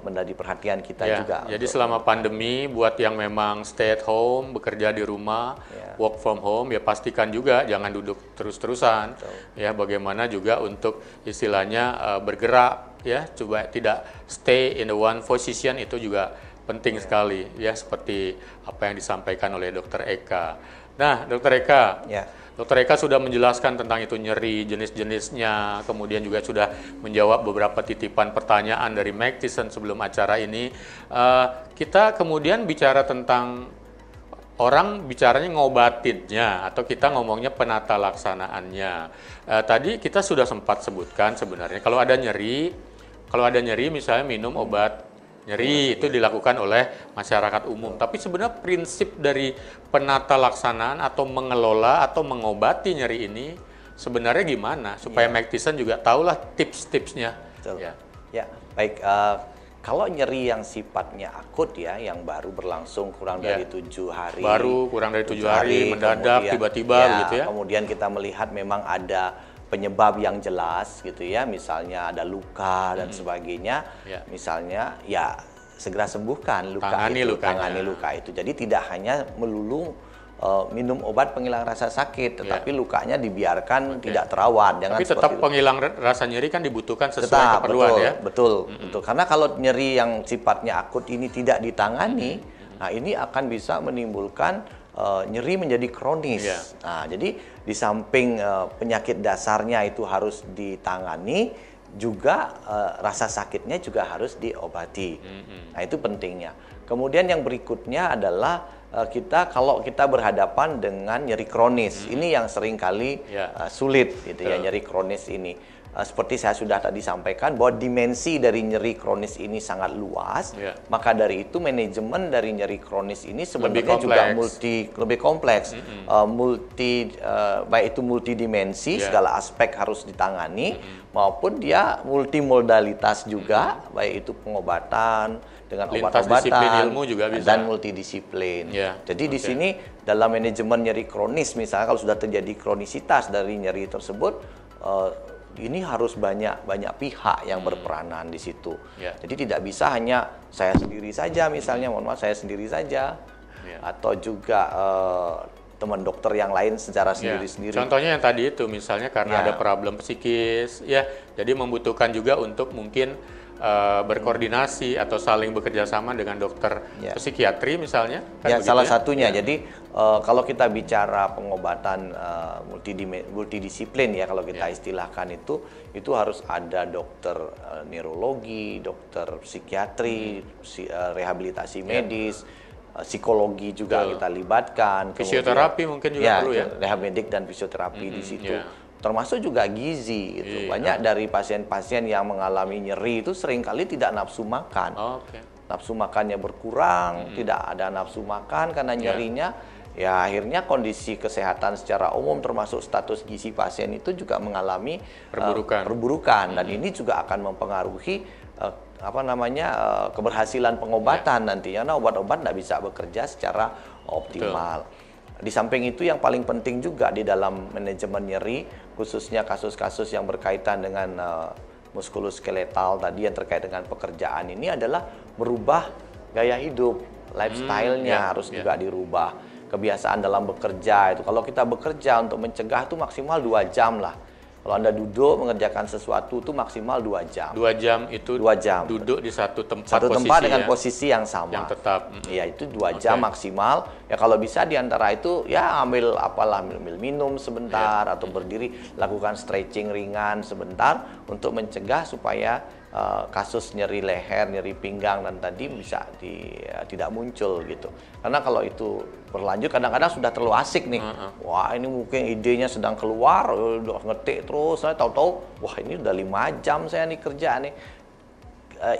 menjadi perhatian kita juga. Jadi selama pandemi, buat yang memang stay at home, bekerja di rumah, work from home, ya pastikan juga jangan duduk terus-terusan. Ya, bagaimana juga untuk istilahnya bergerak, ya, coba tidak stay in the one position, itu juga penting sekali, ya, seperti apa yang disampaikan oleh Dr. Eka. Nah, Dr. Eka, Dr. Eka sudah menjelaskan tentang itu nyeri, jenis-jenisnya, kemudian juga sudah menjawab beberapa titipan pertanyaan dari Mike Tyson sebelum acara ini. Kita kemudian bicara tentang orang bicaranya ngobatinnya, atau kita ngomongnya penata laksanaannya. Tadi kita sudah sempat sebutkan sebenarnya kalau ada nyeri misalnya minum obat nyeri, itu dilakukan oleh masyarakat umum. Tapi sebenarnya prinsip dari penata laksanaan atau mengelola atau mengobati nyeri ini sebenarnya gimana? Supaya Mike Tyson juga tahulah tips-tipsnya. Betul. Ya. Ya, baik. Kalau nyeri yang sifatnya akut ya, yang baru berlangsung kurang dari 7 hari. Baru kurang dari 7 hari, mendadak, tiba-tiba gitu ya. Kemudian kita melihat memang ada penyebab yang jelas gitu ya, misalnya ada luka dan sebagainya. Misalnya ya segera sembuhkan tangani luka itu. Jadi tidak hanya melulu minum obat penghilang rasa sakit, tetapi lukanya dibiarkan tidak terawat. Tapi tetap penghilang rasa nyeri kan dibutuhkan sesuai keperluan betul. Karena kalau nyeri yang sifatnya akut ini tidak ditangani, nah ini akan bisa menimbulkan nyeri menjadi kronis. Nah, jadi di samping penyakit dasarnya itu harus ditangani, juga rasa sakitnya juga harus diobati. Nah, itu pentingnya. Kemudian yang berikutnya adalah kalau kita berhadapan dengan nyeri kronis, ini yang seringkali sulit gitu ya, nyeri kronis ini. Seperti saya sudah tadi sampaikan bahwa dimensi dari nyeri kronis ini sangat luas, maka dari itu manajemen dari nyeri kronis ini sebenarnya juga lebih kompleks, baik itu multidimensi, segala aspek harus ditangani, maupun dia multimodalitas juga, baik itu pengobatan dengan obat-obatan ilmu juga bisa. Dan multidisiplin. Jadi di sini dalam manajemen nyeri kronis, misalnya kalau sudah terjadi kronisitas dari nyeri tersebut, ini harus banyak pihak yang berperanan di situ. Jadi tidak bisa hanya saya sendiri saja, misalnya, mohon maaf, saya sendiri saja, atau juga teman dokter yang lain secara sendiri-sendiri. Contohnya yang tadi itu, misalnya karena ada problem psikis, jadi membutuhkan juga untuk mungkin berkoordinasi atau saling bekerja sama dengan dokter psikiatri misalnya. Kan salah satunya. Jadi kalau kita bicara pengobatan multidisiplin ya, kalau kita istilahkan itu harus ada dokter neurologi, dokter psikiatri, rehabilitasi medis, psikologi juga kita libatkan. Fisioterapi mungkin juga perlu ya. Rehab medik dan fisioterapi di situ. Termasuk juga gizi gitu. Banyak dari pasien-pasien yang mengalami nyeri itu seringkali tidak nafsu makan. Nafsu makannya berkurang, tidak ada nafsu makan karena nyerinya. Ya akhirnya kondisi kesehatan secara umum termasuk status gizi pasien itu juga mengalami perburukan dan ini juga akan mempengaruhi keberhasilan pengobatan nantinya. Nah, obat-obat tidak bisa bekerja secara optimal. Di samping itu yang paling penting juga di dalam manajemen nyeri, khususnya kasus-kasus yang berkaitan dengan muskuloskeletal tadi yang terkait dengan pekerjaan ini adalah merubah gaya hidup, lifestyle-nya harus juga dirubah. Kebiasaan dalam bekerja itu, kalau kita bekerja untuk mencegah itu maksimal 2 jam lah. Kalau Anda duduk mengerjakan sesuatu itu maksimal 2 jam. 2 jam itu 2 jam. Duduk di satu tempat dengan posisi yang sama. Yang tetap. Ya itu 2 jam maksimal. Ya kalau bisa di antara itu ya ambil minum sebentar atau berdiri, lakukan stretching ringan sebentar untuk mencegah supaya kasus nyeri leher, nyeri pinggang dan tadi bisa tidak muncul gitu. Karena kalau itu berlanjut kadang-kadang sudah terlalu asik nih. Wah, ini mungkin idenya sedang keluar, udah ngetik terus, saya tahu-tahu wah ini udah 5 jam saya nih kerja nih.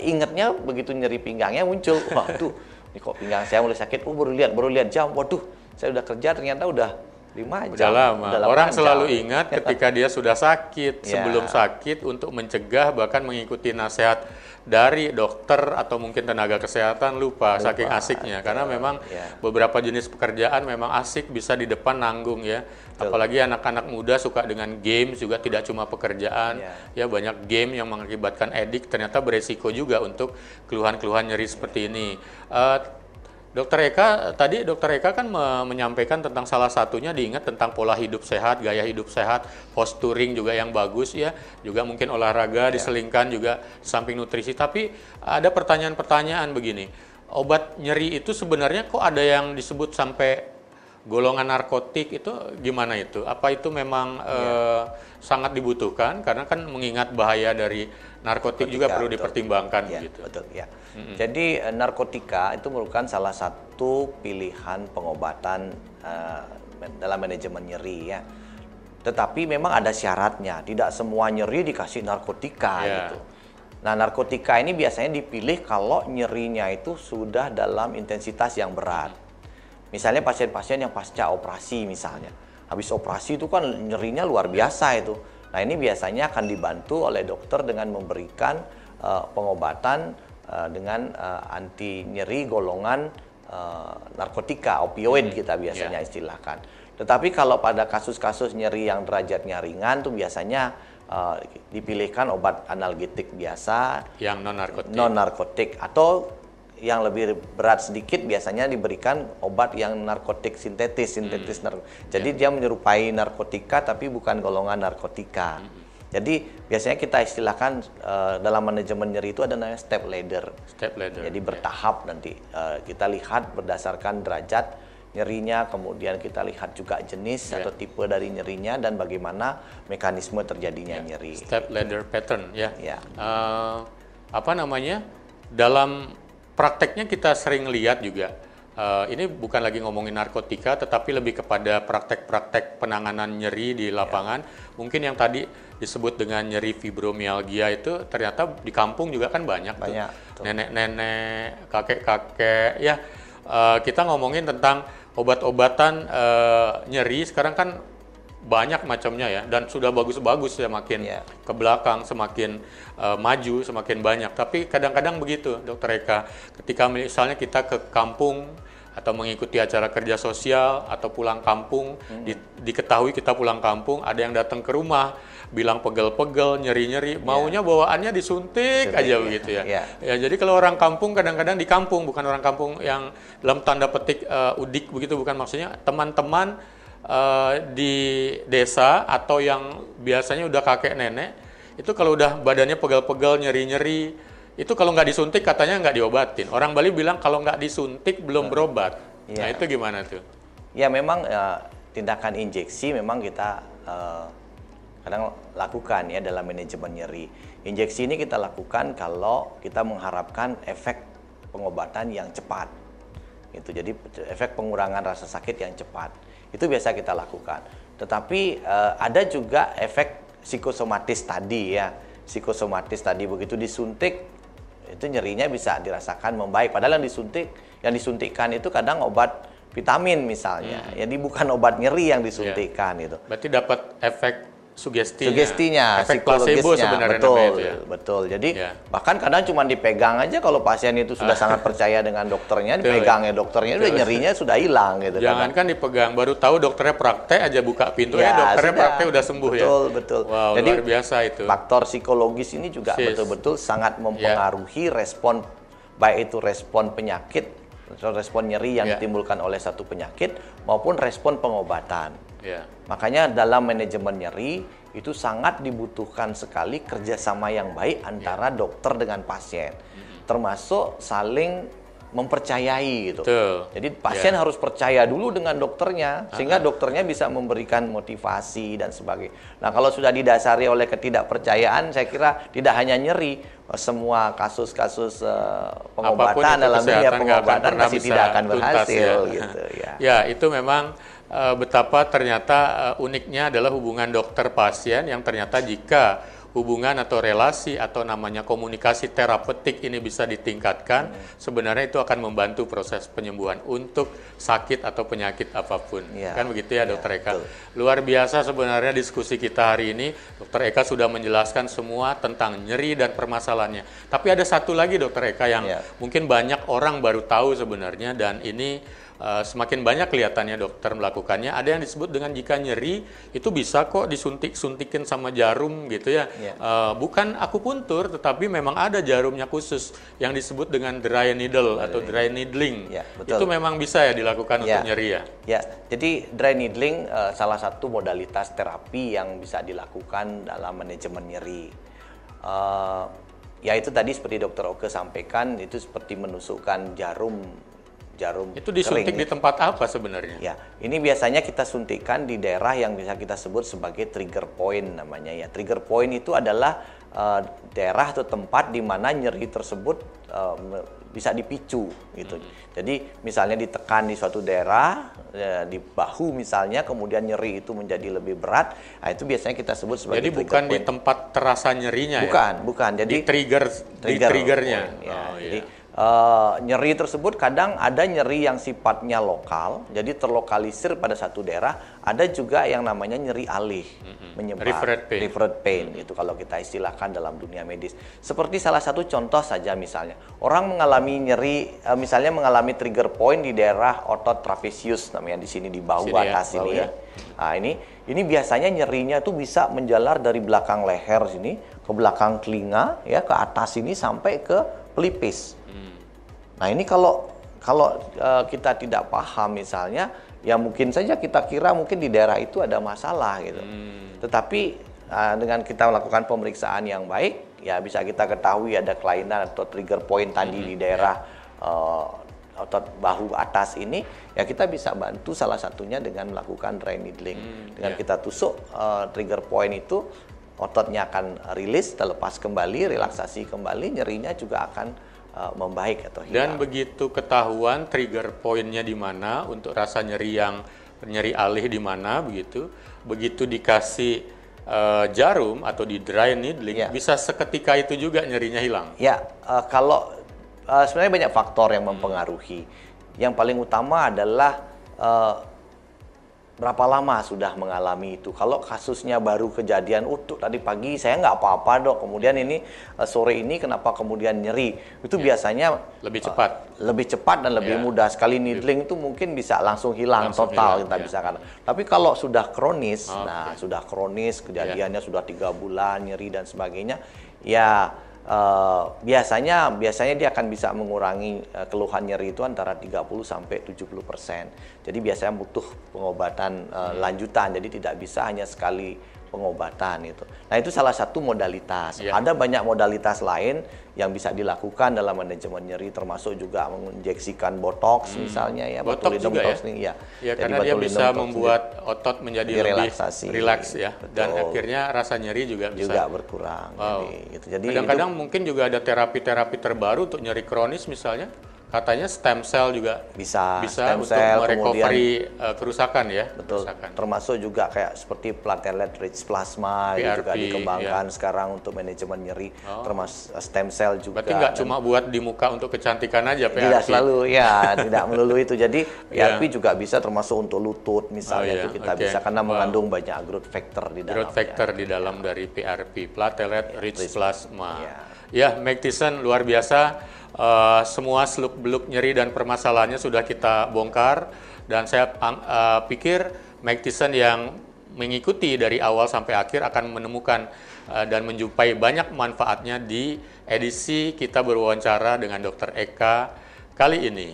Ingatnya begitu nyeri pinggangnya muncul. Waduh, ini kok pinggang saya mulai sakit. Baru lihat jam. Waduh, saya udah kerja ternyata udah 5 jam. Udah lama. Orang selalu ingat ketika dia sudah sakit, sebelum sakit untuk mencegah, bahkan mengikuti nasihat dari dokter atau mungkin tenaga kesehatan lupa saking asiknya. Karena memang beberapa jenis pekerjaan memang asik bisa di depan nanggung ya. Apalagi anak-anak muda suka dengan games juga, tidak cuma pekerjaan. Ya banyak game yang mengakibatkan edik, ternyata beresiko juga untuk keluhan-keluhan nyeri seperti ini. Dokter Eka kan menyampaikan tentang salah satunya diingat tentang pola hidup sehat, gaya hidup sehat, posturing juga yang bagus ya, juga mungkin olahraga diselingkan juga samping nutrisi. Tapi ada pertanyaan-pertanyaan begini, obat nyeri itu sebenarnya kok ada yang disebut sampai golongan narkotik, itu gimana itu? Apa itu memang sangat dibutuhkan? Karena kan mengingat bahaya dari narkotik juga perlu dipertimbangkan begitu. Betul ya. Jadi narkotika itu merupakan salah satu pilihan pengobatan dalam manajemen nyeri ya. Tetapi memang ada syaratnya, tidak semua nyeri dikasih narkotika gitu. Nah, narkotika ini biasanya dipilih kalau nyerinya itu sudah dalam intensitas yang berat. Misalnya pasien-pasien yang pasca operasi misalnya. Habis operasi itu kan nyerinya luar biasa itu. Nah, ini biasanya akan dibantu oleh dokter dengan memberikan pengobatan dengan anti nyeri golongan narkotika, opioid kita biasanya istilahkan. Tetapi kalau pada kasus-kasus nyeri yang derajatnya ringan tuh biasanya dipilihkan obat analgetik biasa yang non narkotik, atau yang lebih berat sedikit biasanya diberikan obat yang narkotik sintetis. Jadi dia menyerupai narkotika tapi bukan golongan narkotika. Jadi biasanya kita istilahkan dalam manajemen nyeri itu ada namanya step ladder. Jadi bertahap nanti kita lihat berdasarkan derajat nyerinya, kemudian kita lihat juga jenis atau tipe dari nyerinya dan bagaimana mekanisme terjadinya nyeri. Step ladder pattern ya. Apa namanya? Dalam prakteknya kita sering lihat juga, ini bukan lagi ngomongin narkotika, tetapi lebih kepada praktek-praktek penanganan nyeri di lapangan. Mungkin yang tadi disebut dengan nyeri fibromialgia itu ternyata di kampung juga kan banyak tuh. Nenek-nenek, kakek-kakek, ya. Kita ngomongin tentang obat-obatan nyeri, sekarang kan banyak macamnya ya, dan sudah bagus-bagus ya, makin ke belakang semakin maju semakin banyak. Tapi kadang-kadang begitu Dokter Eka, ketika misalnya kita ke kampung atau mengikuti acara kerja sosial atau pulang kampung, diketahui kita pulang kampung, ada yang datang ke rumah bilang pegel-pegel, nyeri-nyeri, maunya bawaannya disuntik aja begitu ya. Ya, jadi kalau orang kampung kadang-kadang di kampung, bukan orang kampung yang dalam tanda petik udik begitu, bukan, maksudnya teman-teman di desa atau yang biasanya udah kakek nenek, itu kalau udah badannya pegel-pegel, nyeri-nyeri, itu kalau nggak disuntik katanya nggak diobatin. Orang Bali bilang kalau nggak disuntik belum berobat. Nah itu gimana tuh? Ya memang tindakan injeksi memang kita kadang lakukan ya dalam manajemen nyeri. Injeksi ini kita lakukan kalau kita mengharapkan efek pengobatan yang cepat. Itu jadi efek pengurangan rasa sakit yang cepat. Itu biasa kita lakukan. Tetapi ada juga efek psikosomatis tadi ya. Psikosomatis tadi begitu disuntik itu nyerinya bisa dirasakan membaik. Padahal yang disuntikkan itu kadang obat vitamin misalnya. Jadi bukan obat nyeri yang disuntikkan itu. Berarti dapat efek sugestinya, efek placebo sebenarnya, betul. Jadi bahkan kadang cuma dipegang aja, kalau pasien itu sudah sangat percaya dengan dokternya, dipegangnya dokternya, udah nyerinya sudah hilang gitu. Jangankan dipegang, baru tahu dokternya praktek aja buka pintu dokternya praktek udah sembuh ya. Betul. Wow, jadi luar biasa itu. Faktor psikologis ini juga betul-betul sangat mempengaruhi respon, baik itu respon penyakit, respon nyeri yang ditimbulkan oleh satu penyakit maupun respon pengobatan. Makanya dalam manajemen nyeri itu sangat dibutuhkan sekali kerjasama yang baik antara dokter dengan pasien, termasuk saling mempercayai gitu. Jadi pasien harus percaya dulu dengan dokternya, sehingga dokternya bisa memberikan motivasi dan sebagainya. Nah kalau sudah didasari oleh ketidakpercayaan, saya kira tidak hanya nyeri, semua kasus-kasus pengobatan dalam dunia pengobatan masih tidak akan berhasil gitu ya. Ya itu memang betapa ternyata uniknya adalah hubungan dokter pasien, yang ternyata jika hubungan atau relasi atau namanya komunikasi terapeutik ini bisa ditingkatkan, sebenarnya itu akan membantu proses penyembuhan untuk sakit atau penyakit apapun. Kan begitu ya Dokter Eka? Luar biasa sebenarnya diskusi kita hari ini. Dokter Eka sudah menjelaskan semua tentang nyeri dan permasalahannya. Tapi ada satu lagi Dokter Eka yang mungkin banyak orang baru tahu sebenarnya, dan ini semakin banyak kelihatannya dokter melakukannya. Ada yang disebut dengan jika nyeri itu bisa kok disuntikin sama jarum gitu ya. Bukan akupuntur, tetapi memang ada jarumnya khusus yang disebut dengan dry needle atau dry needling. Itu memang bisa ya dilakukan untuk nyeri ya. Jadi dry needling salah satu modalitas terapi yang bisa dilakukan dalam manajemen nyeri. Ya itu tadi seperti Dokter Oke sampaikan, itu seperti menusukkan jarum itu disuntik kering. Di tempat apa sebenarnya? Ya, ini biasanya kita suntikkan di daerah yang bisa kita sebut sebagai trigger point namanya ya. Trigger point itu adalah daerah atau tempat di mana nyeri tersebut bisa dipicu gitu. Jadi misalnya ditekan di suatu daerah, di bahu misalnya, kemudian nyeri itu menjadi lebih berat, nah itu biasanya kita sebut sebagai trigger point. Jadi bukan di tempat terasa nyerinya bukan. Jadi di triggernya. Jadi nyeri tersebut kadang ada nyeri yang sifatnya lokal, jadi terlokalisir pada satu daerah. Ada juga yang namanya nyeri alih, menyebar, referred pain, itu kalau kita istilahkan dalam dunia medis. Seperti salah satu contoh saja misalnya, orang mengalami nyeri, misalnya mengalami trigger point di daerah otot trapezius, namanya di sini di bahu atas ini. Ya. Nah, ini biasanya nyerinya itu bisa menjalar dari belakang leher sini ke belakang telinga, ya, ke atas sini sampai ke pelipis. Nah, ini kalau kita tidak paham misalnya, ya mungkin saja kita kira mungkin di daerah itu ada masalah gitu. Tetapi dengan kita melakukan pemeriksaan yang baik, ya bisa kita ketahui ada kelainan atau trigger point tadi di daerah otot bahu atas ini, ya kita bisa bantu salah satunya dengan melakukan dry needling. Dengan kita tusuk trigger point itu, ototnya akan rilis, terlepas kembali, relaksasi kembali, nyerinya juga akan membaik atau hilang. Dan begitu ketahuan trigger pointnya di mana untuk rasa nyeri yang nyeri alih di mana, begitu dikasih jarum atau di dry needling, bisa seketika itu juga nyerinya hilang. Ya, kalau sebenarnya banyak faktor yang mempengaruhi. Yang paling utama adalah berapa lama sudah mengalami itu. Kalau kasusnya baru kejadian tadi pagi saya nggak apa-apa dok, kemudian ini sore ini kenapa kemudian nyeri, itu biasanya lebih cepat dan lebih mudah. Sekali needling itu mungkin bisa langsung hilang total, kita bisa katakan. Tapi kalau sudah kronis, sudah kronis kejadiannya sudah 3 bulan nyeri dan sebagainya, ya biasanya dia akan bisa mengurangi keluhan nyeri itu antara 30 sampai 70%. Jadi biasanya butuh pengobatan lanjutan. Jadi tidak bisa hanya sekali pengobatan itu. Nah, itu salah satu modalitas. Ada banyak modalitas lain yang bisa dilakukan dalam manajemen nyeri, termasuk juga menginjeksikan botox misalnya, ya, botox juga botox ya. Ya, karena dia bisa membuat otot menjadi lebih rileks ya. Betul. Dan akhirnya rasa nyeri juga bisa berkurang. Jadi kadang-kadang mungkin juga ada terapi-terapi terbaru untuk nyeri kronis misalnya. Katanya stem cell juga bisa stem untuk cell, merecovery kerusakan ya. Betul. Termasuk juga kayak seperti platelet rich plasma PRP, juga dikembangkan sekarang untuk manajemen nyeri. Termasuk stem cell juga. Berarti nggak cuma buat di muka untuk kecantikan aja PRP. Tidak selalu, ya, tidak melulu itu. Jadi PRP juga bisa termasuk untuk lutut misalnya, itu kita bisa karena mengandung banyak growth factor di dalam. Growth factor di dalam dari PRP, platelet rich plasma. Ya, Mike Thiessen luar biasa. Semua seluk-beluk nyeri dan permasalahannya sudah kita bongkar, dan saya pikir Mike Thiessen yang mengikuti dari awal sampai akhir akan menemukan dan menjumpai banyak manfaatnya di edisi kita berwawancara dengan Dr. Eka kali ini.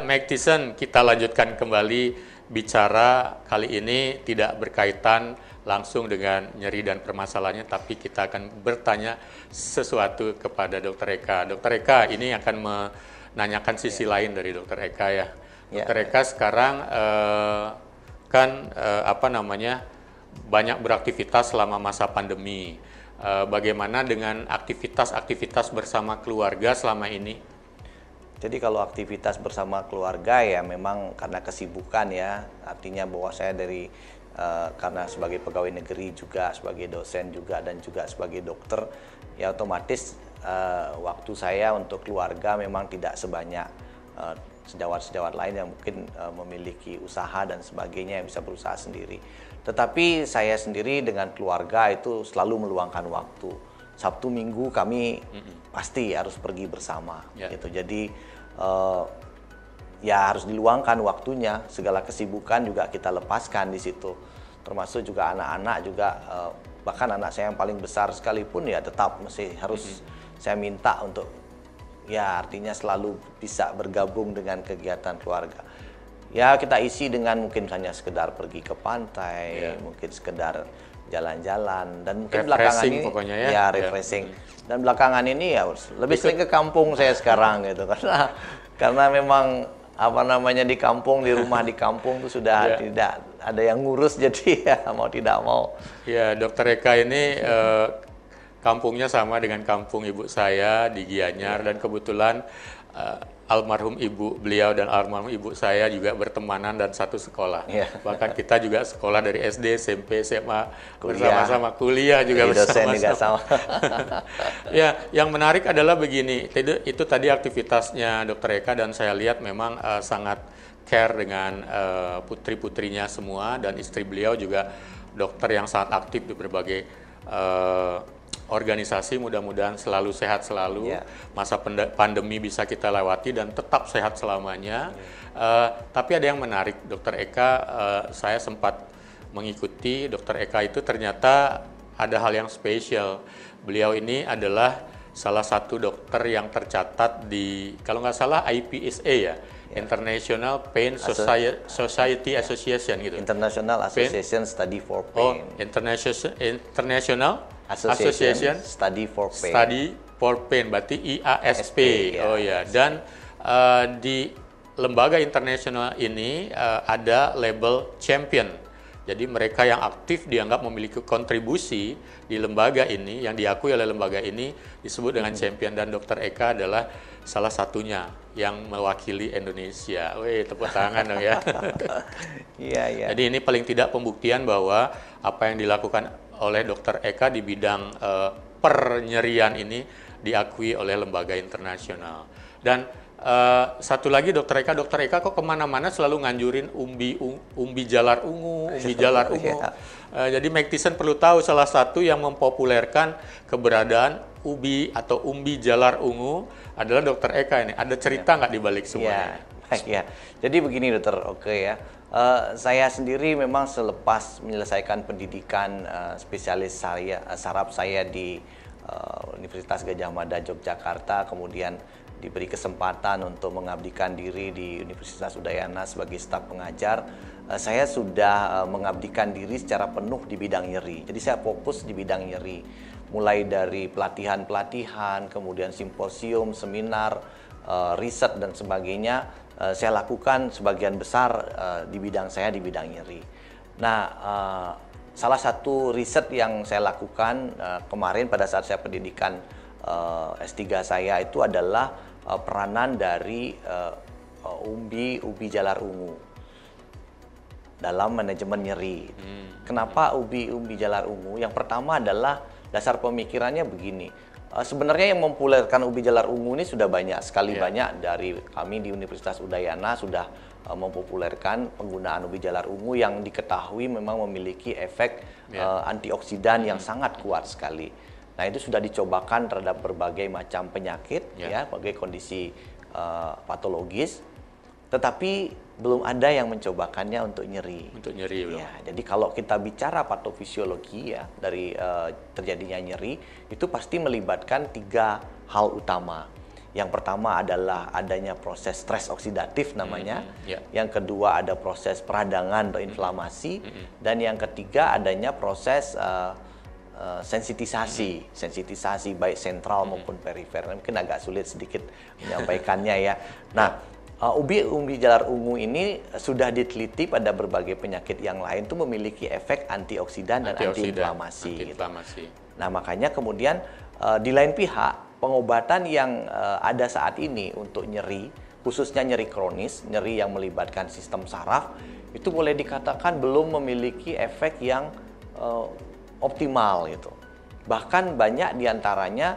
Mike Thiessen, kita lanjutkan kembali bicara kali ini tidak berkaitan langsung dengan nyeri dan permasalahannya, tapi kita akan bertanya sesuatu kepada Dr. Eka. Dr. Eka ini akan menanyakan sisi lain dari Dr. Eka ya. Dr. Eka sekarang banyak beraktivitas selama masa pandemi. Bagaimana dengan aktivitas-aktivitas bersama keluarga selama ini? Jadi kalau aktivitas bersama keluarga ya memang karena kesibukan ya, artinya bahwa saya karena sebagai pegawai negeri juga, sebagai dosen juga, dan juga sebagai dokter, ya otomatis waktu saya untuk keluarga memang tidak sebanyak sejawat-sejawat lain yang mungkin memiliki usaha dan sebagainya yang bisa berusaha sendiri. Tetapi saya sendiri dengan keluarga itu selalu meluangkan waktu. Sabtu Minggu kami pasti harus pergi bersama gitu. Jadi ya harus diluangkan waktunya, segala kesibukan juga kita lepaskan di situ. Termasuk juga anak-anak juga, bahkan anak saya yang paling besar sekalipun ya tetap masih harus saya minta untuk ya artinya selalu bisa bergabung dengan kegiatan keluarga. Ya kita isi dengan mungkin hanya sekedar pergi ke pantai, mungkin sekedar jalan-jalan, dan mungkin belakangan ini pokoknya ya refreshing. Dan belakangan ini ya lebih sering ke kampung saya sekarang gitu, karena memang apa namanya di kampung, di rumah di kampung itu sudah tidak ada yang ngurus, jadi ya mau tidak mau. Ya, Dokter Eka ini kampungnya sama dengan kampung ibu saya di Gianyar, dan kebetulan almarhum ibu beliau dan almarhum ibu saya juga bertemanan dan satu sekolah. Bahkan kita juga sekolah dari SD, SMP, SMA bersama-sama, kuliah juga bersama-sama. Ya, yang menarik adalah begini, itu tadi aktivitasnya Dokter Eka, dan saya lihat memang sangat care dengan putri-putrinya semua, dan istri beliau juga dokter yang sangat aktif di berbagai organisasi. Mudah-mudahan selalu sehat selalu, masa pandemi bisa kita lewati dan tetap sehat selamanya. Tapi ada yang menarik, Dokter Eka, saya sempat mengikuti Dokter Eka itu, ternyata ada hal yang spesial. Beliau ini adalah salah satu dokter yang tercatat di, kalau nggak salah, IPSA ya, International Pain Society Association gitu. International Association Study for Pain. International Association Study for Pain. Study for Pain, berarti IASP. Oh ya, dan di lembaga internasional ini ada label champion. Jadi mereka yang aktif dianggap memiliki kontribusi di lembaga ini, yang diakui oleh lembaga ini disebut dengan champion, dan Dokter Eka adalah salah satunya yang mewakili Indonesia. Wih, tepuk tangan dong ya. Jadi ini paling tidak pembuktian bahwa apa yang dilakukan oleh Dokter Eka di bidang pernyerian ini diakui oleh lembaga internasional. Dan satu lagi, Dokter Eka kok kemana-mana selalu nganjurin umbi jalar ungu. Jadi Mike Tyson perlu tahu, salah satu yang mempopulerkan keberadaan ubi atau umbi jalar ungu adalah Dokter Eka ini. Ada cerita nggak di balik semuanya? Jadi begini Dokter, ya. Saya sendiri memang selepas menyelesaikan pendidikan spesialis saraf saya di Universitas Gadjah Mada Yogyakarta, kemudian diberi kesempatan untuk mengabdikan diri di Universitas Udayana sebagai staf pengajar, saya sudah mengabdikan diri secara penuh di bidang nyeri. Jadi saya fokus di bidang nyeri, mulai dari pelatihan-pelatihan, kemudian simposium, seminar, riset dan sebagainya. Saya lakukan sebagian besar di bidang saya di bidang nyeri. Nah, salah satu riset yang saya lakukan kemarin pada saat saya pendidikan S3 saya itu adalah peranan dari umbi jalar ungu dalam manajemen nyeri. Kenapa umbi jalar ungu? Yang pertama adalah dasar pemikirannya begini. Sebenarnya yang mempopulerkan umbi jalar ungu ini sudah banyak sekali, banyak dari kami di Universitas Udayana sudah mempopulerkan penggunaan umbi jalar ungu yang diketahui memang memiliki efek antioksidan yang sangat kuat sekali. Nah, itu sudah dicobakan terhadap berbagai macam penyakit, berbagai kondisi patologis, tetapi belum ada yang mencobakannya untuk nyeri. Belum. Jadi kalau kita bicara patofisiologi dari terjadinya nyeri, itu pasti melibatkan 3 hal utama. Yang pertama adalah adanya proses stres oksidatif namanya. Yang kedua ada proses peradangan atau inflamasi. Dan yang ketiga adanya proses sensitisasi baik sentral maupun perifer. Mungkin agak sulit sedikit menyampaikannya ya. Nah, umbi jalar ungu ini sudah diteliti pada berbagai penyakit yang lain itu memiliki efek antioksidan dan antiinflamasi. Nah, makanya kemudian di lain pihak pengobatan yang ada saat ini untuk nyeri, khususnya nyeri kronis, nyeri yang melibatkan sistem saraf, itu boleh dikatakan belum memiliki efek yang optimal gitu. Bahkan banyak diantaranya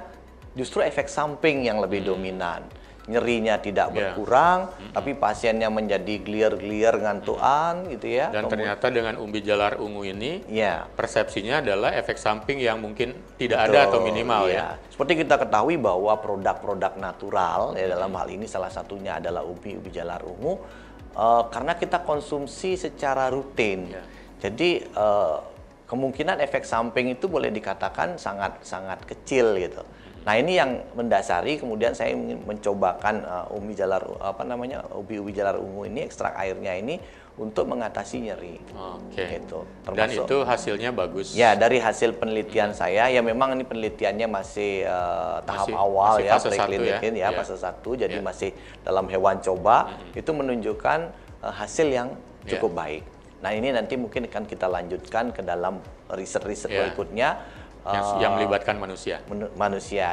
justru efek samping yang lebih dominan. nyerinya tidak berkurang, tapi pasiennya menjadi glier-glier ngantuan gitu ya. Dan ternyata dengan umbi jalar ungu ini, persepsinya adalah efek samping yang mungkin tidak ada atau minimal ya. Seperti kita ketahui bahwa produk-produk natural ya dalam hal ini salah satunya adalah ubi jalar ungu, karena kita konsumsi secara rutin. Jadi kemungkinan efek samping itu boleh dikatakan sangat kecil gitu. Nah ini yang mendasari kemudian saya ingin mencobakan ubi jalar ungu ini, ekstrak airnya ini untuk mengatasi nyeri. Gitu. Dan itu hasilnya bagus. Ya, dari hasil penelitian saya ya memang ini penelitiannya masih tahap awal ya, preklinikin ya, fase 1, jadi masih dalam hewan coba, itu menunjukkan hasil yang cukup baik. Nah ini nanti mungkin akan kita lanjutkan ke dalam riset-riset berikutnya. Yang melibatkan manusia.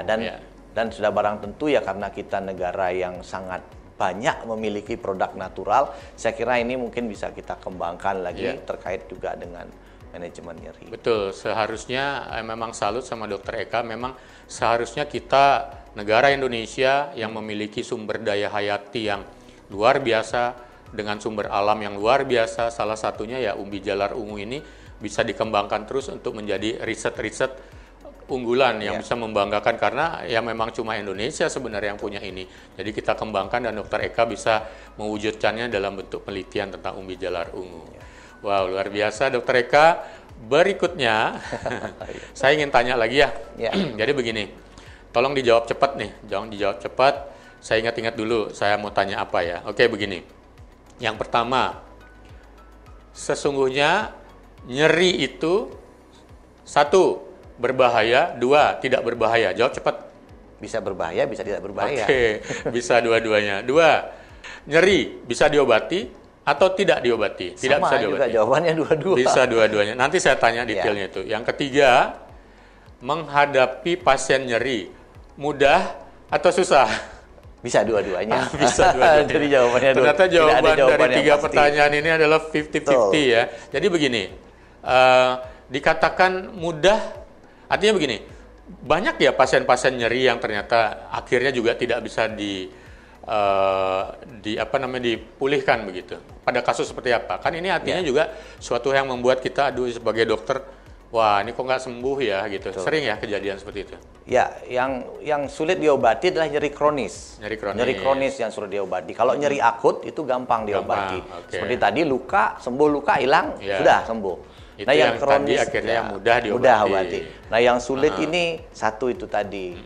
Dan sudah barang tentu ya karena kita negara yang sangat banyak memiliki produk natural, saya kira ini mungkin bisa kita kembangkan lagi terkait juga dengan manajemen nyeri. Betul, seharusnya memang salut sama Dokter Eka, memang seharusnya kita negara Indonesia yang memiliki sumber daya hayati yang luar biasa dengan sumber alam yang luar biasa, salah satunya ya umbi jalar ungu ini bisa dikembangkan terus untuk menjadi riset-riset unggulan yang bisa membanggakan, karena ya memang cuma Indonesia sebenarnya yang punya ini. Jadi kita kembangkan dan Dokter Eka bisa mewujudkannya dalam bentuk penelitian tentang umbi jalar ungu. Wow, luar biasa Dokter Eka. Berikutnya saya ingin tanya lagi ya. Jadi begini, tolong dijawab cepat nih, jangan dijawab cepat. Saya ingat-ingat dulu saya mau tanya apa ya. Oke, begini. Yang pertama, sesungguhnya nyeri itu 1 berbahaya, 2 tidak berbahaya. Jawab cepat. Bisa berbahaya, bisa tidak berbahaya. Oke, bisa dua-duanya. 2, nyeri bisa diobati atau tidak diobati? Tidak Sama bisa diobati. juga jawabannya dua-dua. Bisa dua-duanya. Nanti saya tanya detailnya itu. Yang ketiga, menghadapi pasien nyeri mudah atau susah? Bisa dua-duanya. Bisa dua-duanya. Jadi jawabannya ternyata jawaban dari 3 pertanyaan ini adalah 50-50 ya. Jadi begini, dikatakan mudah, artinya begini, banyak ya pasien-pasien nyeri yang ternyata akhirnya juga tidak bisa dipulihkan begitu. Pada kasus seperti apa? Kan ini artinya juga suatu yang membuat kita sebagai dokter, wah ini kok nggak sembuh ya gitu. Sering ya kejadian seperti itu. Ya, yang sulit diobati adalah nyeri kronis. Nyeri kronis yang sulit diobati. Kalau nyeri akut itu gampang diobati. Seperti tadi luka, sembuh luka hilang, sudah sembuh. Itu nah yang kronis tadi akhirnya mudah diobati. Nah yang sulit ini satu itu tadi.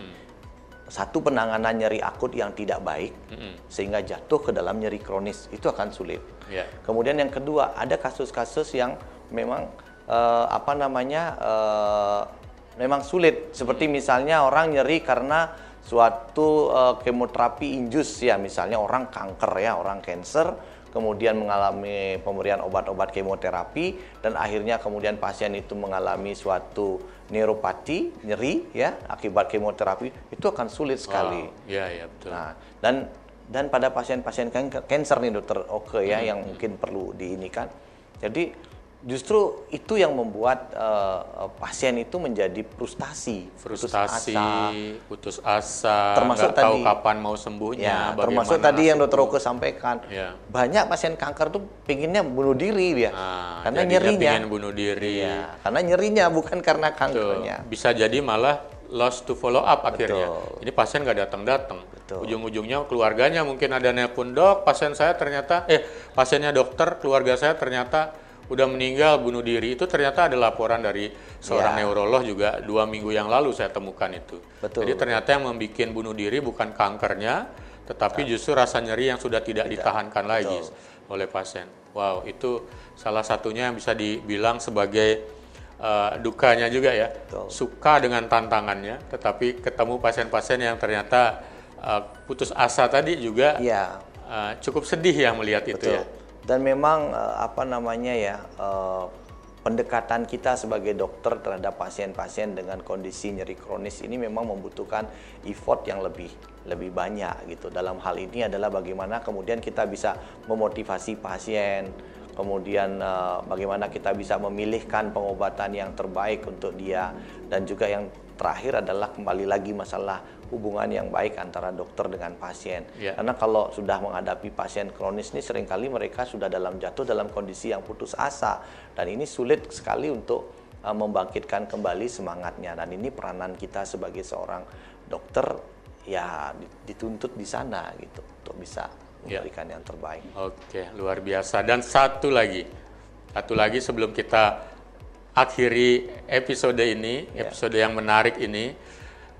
Satu, penanganan nyeri akut yang tidak baik sehingga jatuh ke dalam nyeri kronis, itu akan sulit. Kemudian yang kedua, ada kasus-kasus yang memang memang sulit, seperti misalnya orang nyeri karena suatu kemoterapi indus ya, misalnya orang kanker ya, orang cancer, kemudian mengalami pemberian obat-obat kemoterapi dan akhirnya kemudian pasien itu mengalami suatu neuropati, nyeri ya akibat kemoterapi, itu akan sulit sekali. Betul. Nah, dan pada pasien-pasien kanker nih Dokter Oke ya, yang mungkin perlu diinikan. Jadi justru itu yang membuat pasien itu menjadi frustasi, putus asa, termasuk nggak tahu kapan mau sembuhnya. Termasuk tadi yang Dokter Oke sampaikan, banyak pasien kanker tuh pinginnya bunuh diri dia, karena nyerinya. Pengen bunuh diri. Karena nyerinya bukan karena kankernya. Bisa jadi malah lost to follow up akhirnya. Ini pasien nggak datang-datang. Ujung-ujungnya keluarganya mungkin ada nelpon, dok, pasiennya dokter, keluarga saya ternyata udah meninggal bunuh diri. Itu ternyata ada laporan dari seorang neurolog juga 2 minggu yang lalu saya temukan itu. Jadi ternyata yang membuat bunuh diri bukan kankernya, tetapi justru rasa nyeri yang sudah tidak ditahankan lagi oleh pasien. Wow, itu salah satunya yang bisa dibilang sebagai dukanya juga ya. Suka dengan tantangannya, tetapi ketemu pasien-pasien yang ternyata putus asa tadi juga cukup sedih ya melihat itu ya. Dan memang pendekatan kita sebagai dokter terhadap pasien-pasien dengan kondisi nyeri kronis ini memang membutuhkan effort yang lebih banyak gitu. Dalam hal ini adalah bagaimana kemudian kita bisa memotivasi pasien, kemudian bagaimana kita bisa memilihkan pengobatan yang terbaik untuk dia, dan juga yang terakhir adalah kembali lagi masalah hubungan yang baik antara dokter dengan pasien. Karena kalau sudah menghadapi pasien kronis ini seringkali mereka sudah jatuh dalam kondisi yang putus asa, dan ini sulit sekali untuk membangkitkan kembali semangatnya. Dan ini peranan kita sebagai seorang dokter ya dituntut di sana gitu untuk bisa memberikan yang terbaik. Oke, luar biasa. Dan satu lagi sebelum kita akhiri episode ini, episode yang menarik ini,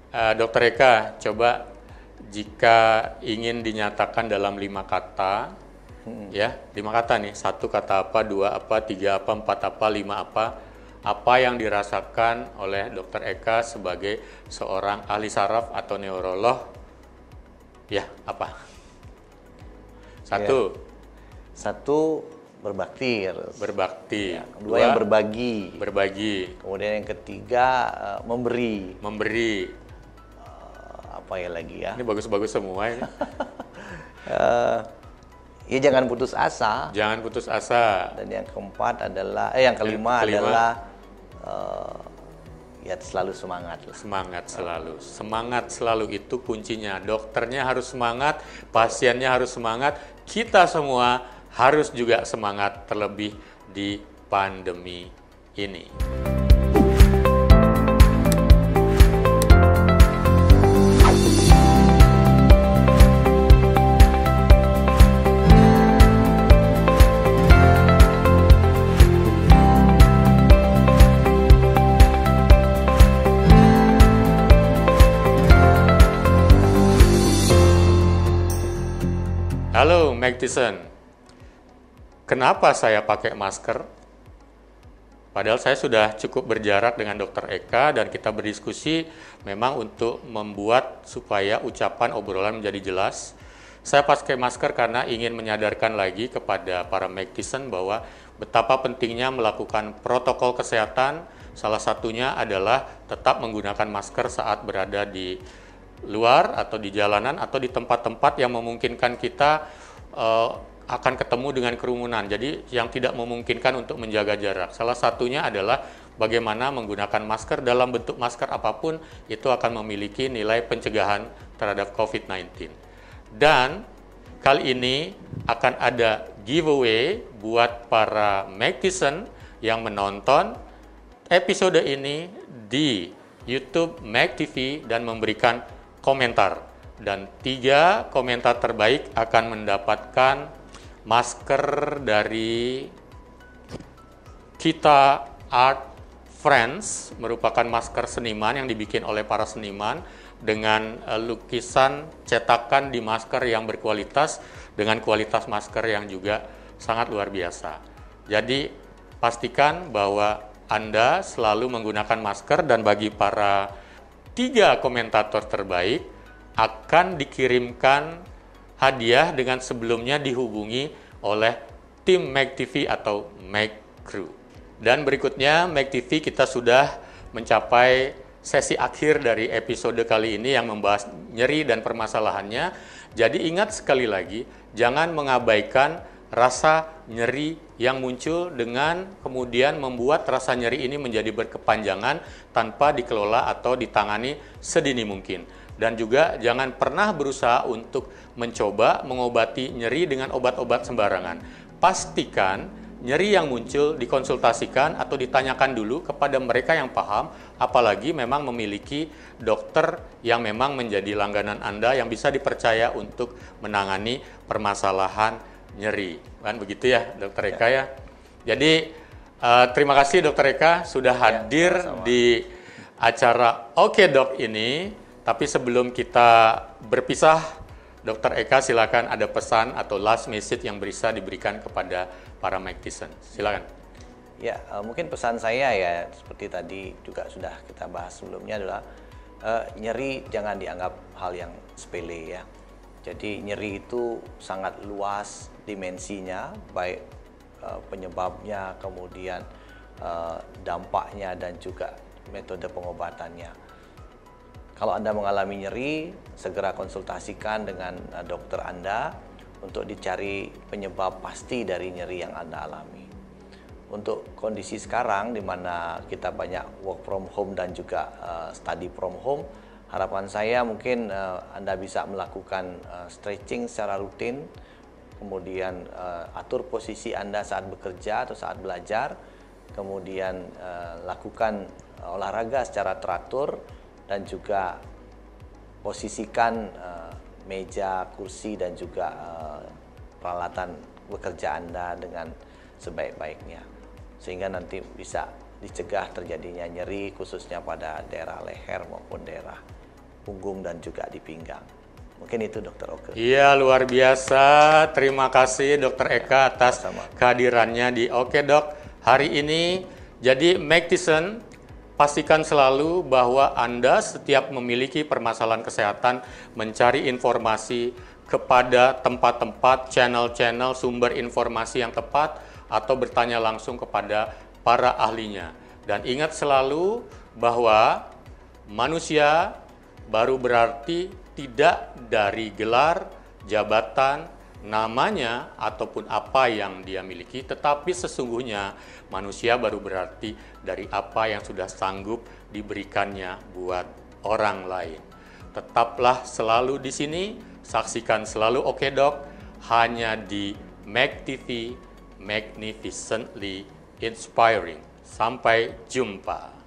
Dr. Eka, coba jika ingin dinyatakan dalam 5 kata, ya 5 kata nih, 1 kata apa, 2 apa, 3 apa, 4 apa, 5 apa yang dirasakan oleh Dr. Eka sebagai seorang ahli saraf atau neurolog, ya apa? 1. Berbakti. Ya, kedua yang berbagi. Kemudian yang ketiga memberi. Apa ya lagi ya? Ini bagus-bagus semua ini. Ya jangan putus asa. Dan yang keempat adalah yang kelima adalah ya selalu semangat. Semangat selalu itu kuncinya. Dokternya harus semangat, pasiennya harus semangat, kita semua harus juga semangat, terlebih di pandemi ini. Halo, Magtison. Kenapa saya pakai masker? Padahal saya sudah cukup berjarak dengan Dr. Eka dan kita berdiskusi memang untuk membuat supaya ucapan obrolan menjadi jelas. Saya pakai masker karena ingin menyadarkan lagi kepada para Magtison bahwa betapa pentingnya melakukan protokol kesehatan. Salah satunya adalah tetap menggunakan masker saat berada di luar atau di jalanan atau di tempat-tempat yang memungkinkan kita akan ketemu dengan kerumunan. Jadi yang tidak memungkinkan untuk menjaga jarak. Salah satunya adalah bagaimana menggunakan masker dalam bentuk masker apapun itu akan memiliki nilai pencegahan terhadap COVID-19. Dan kali ini akan ada giveaway buat para Magtison yang menonton episode ini di YouTube Mag TV dan memberikan komentar. Dan 3 komentar terbaik akan mendapatkan masker dari Kita Art Friends, merupakan masker seniman yang dibikin oleh para seniman dengan lukisan cetakan di masker yang berkualitas dengan kualitas masker yang juga sangat luar biasa. Jadi pastikan bahwa Anda selalu menggunakan masker, dan bagi para 3 komentator terbaik akan dikirimkan hadiah dengan sebelumnya dihubungi oleh tim Mag TV atau Mag Crew. Dan berikutnya Mag TV kita sudah mencapai sesi akhir dari episode kali ini yang membahas nyeri dan permasalahannya. Jadi ingat sekali lagi, jangan mengabaikan rasa nyeri yang muncul dengan kemudian membuat rasa nyeri ini menjadi berkepanjangan tanpa dikelola atau ditangani sedini mungkin. Dan juga jangan pernah berusaha untuk mencoba mengobati nyeri dengan obat-obat sembarangan. Pastikan nyeri yang muncul dikonsultasikan atau ditanyakan dulu kepada mereka yang paham, apalagi memang memiliki dokter yang memang menjadi langganan Anda yang bisa dipercaya untuk menangani permasalahan nyeri. Kan begitu ya, Dr. Eka ya. Jadi terima kasih Dr. Eka sudah hadir di acara Oke Dok ini. Tapi sebelum kita berpisah, Dr. Eka silakan ada pesan atau last message yang bisa diberikan kepada para Magtison. Silakan. Ya, mungkin pesan saya ya seperti tadi juga sudah kita bahas sebelumnya adalah nyeri jangan dianggap hal yang sepele ya. Jadi nyeri itu sangat luas dimensinya, baik penyebabnya, kemudian dampaknya dan juga metode pengobatannya. Kalau Anda mengalami nyeri, segera konsultasikan dengan dokter Anda untuk dicari penyebab pasti dari nyeri yang Anda alami. untuk kondisi sekarang di mana kita banyak work from home dan juga study from home, harapan saya mungkin Anda bisa melakukan stretching secara rutin, kemudian atur posisi Anda saat bekerja atau saat belajar, kemudian lakukan olahraga secara teratur, dan juga posisikan meja, kursi, dan juga peralatan bekerja Anda dengan sebaik-baiknya, sehingga nanti bisa dicegah terjadinya nyeri khususnya pada daerah leher maupun daerah punggung dan juga di pinggang. Mungkin itu Dr. Oke. Iya, luar biasa. Terima kasih Dr. Eka atas kehadirannya di Oke Dok hari ini. Jadi Magtison, pastikan selalu bahwa Anda setiap memiliki permasalahan kesehatan mencari informasi kepada tempat-tempat, channel-channel sumber informasi yang tepat, atau bertanya langsung kepada para ahlinya. Dan ingat selalu bahwa manusia baru berarti tidak dari gelar, jabatan, namanya, ataupun apa yang dia miliki, tetapi sesungguhnya manusia baru berarti dari apa yang sudah sanggup diberikannya buat orang lain. Tetaplah selalu di sini, saksikan selalu Oke Dok, hanya di Mag TV, Magnificently Inspiring. Sampai jumpa.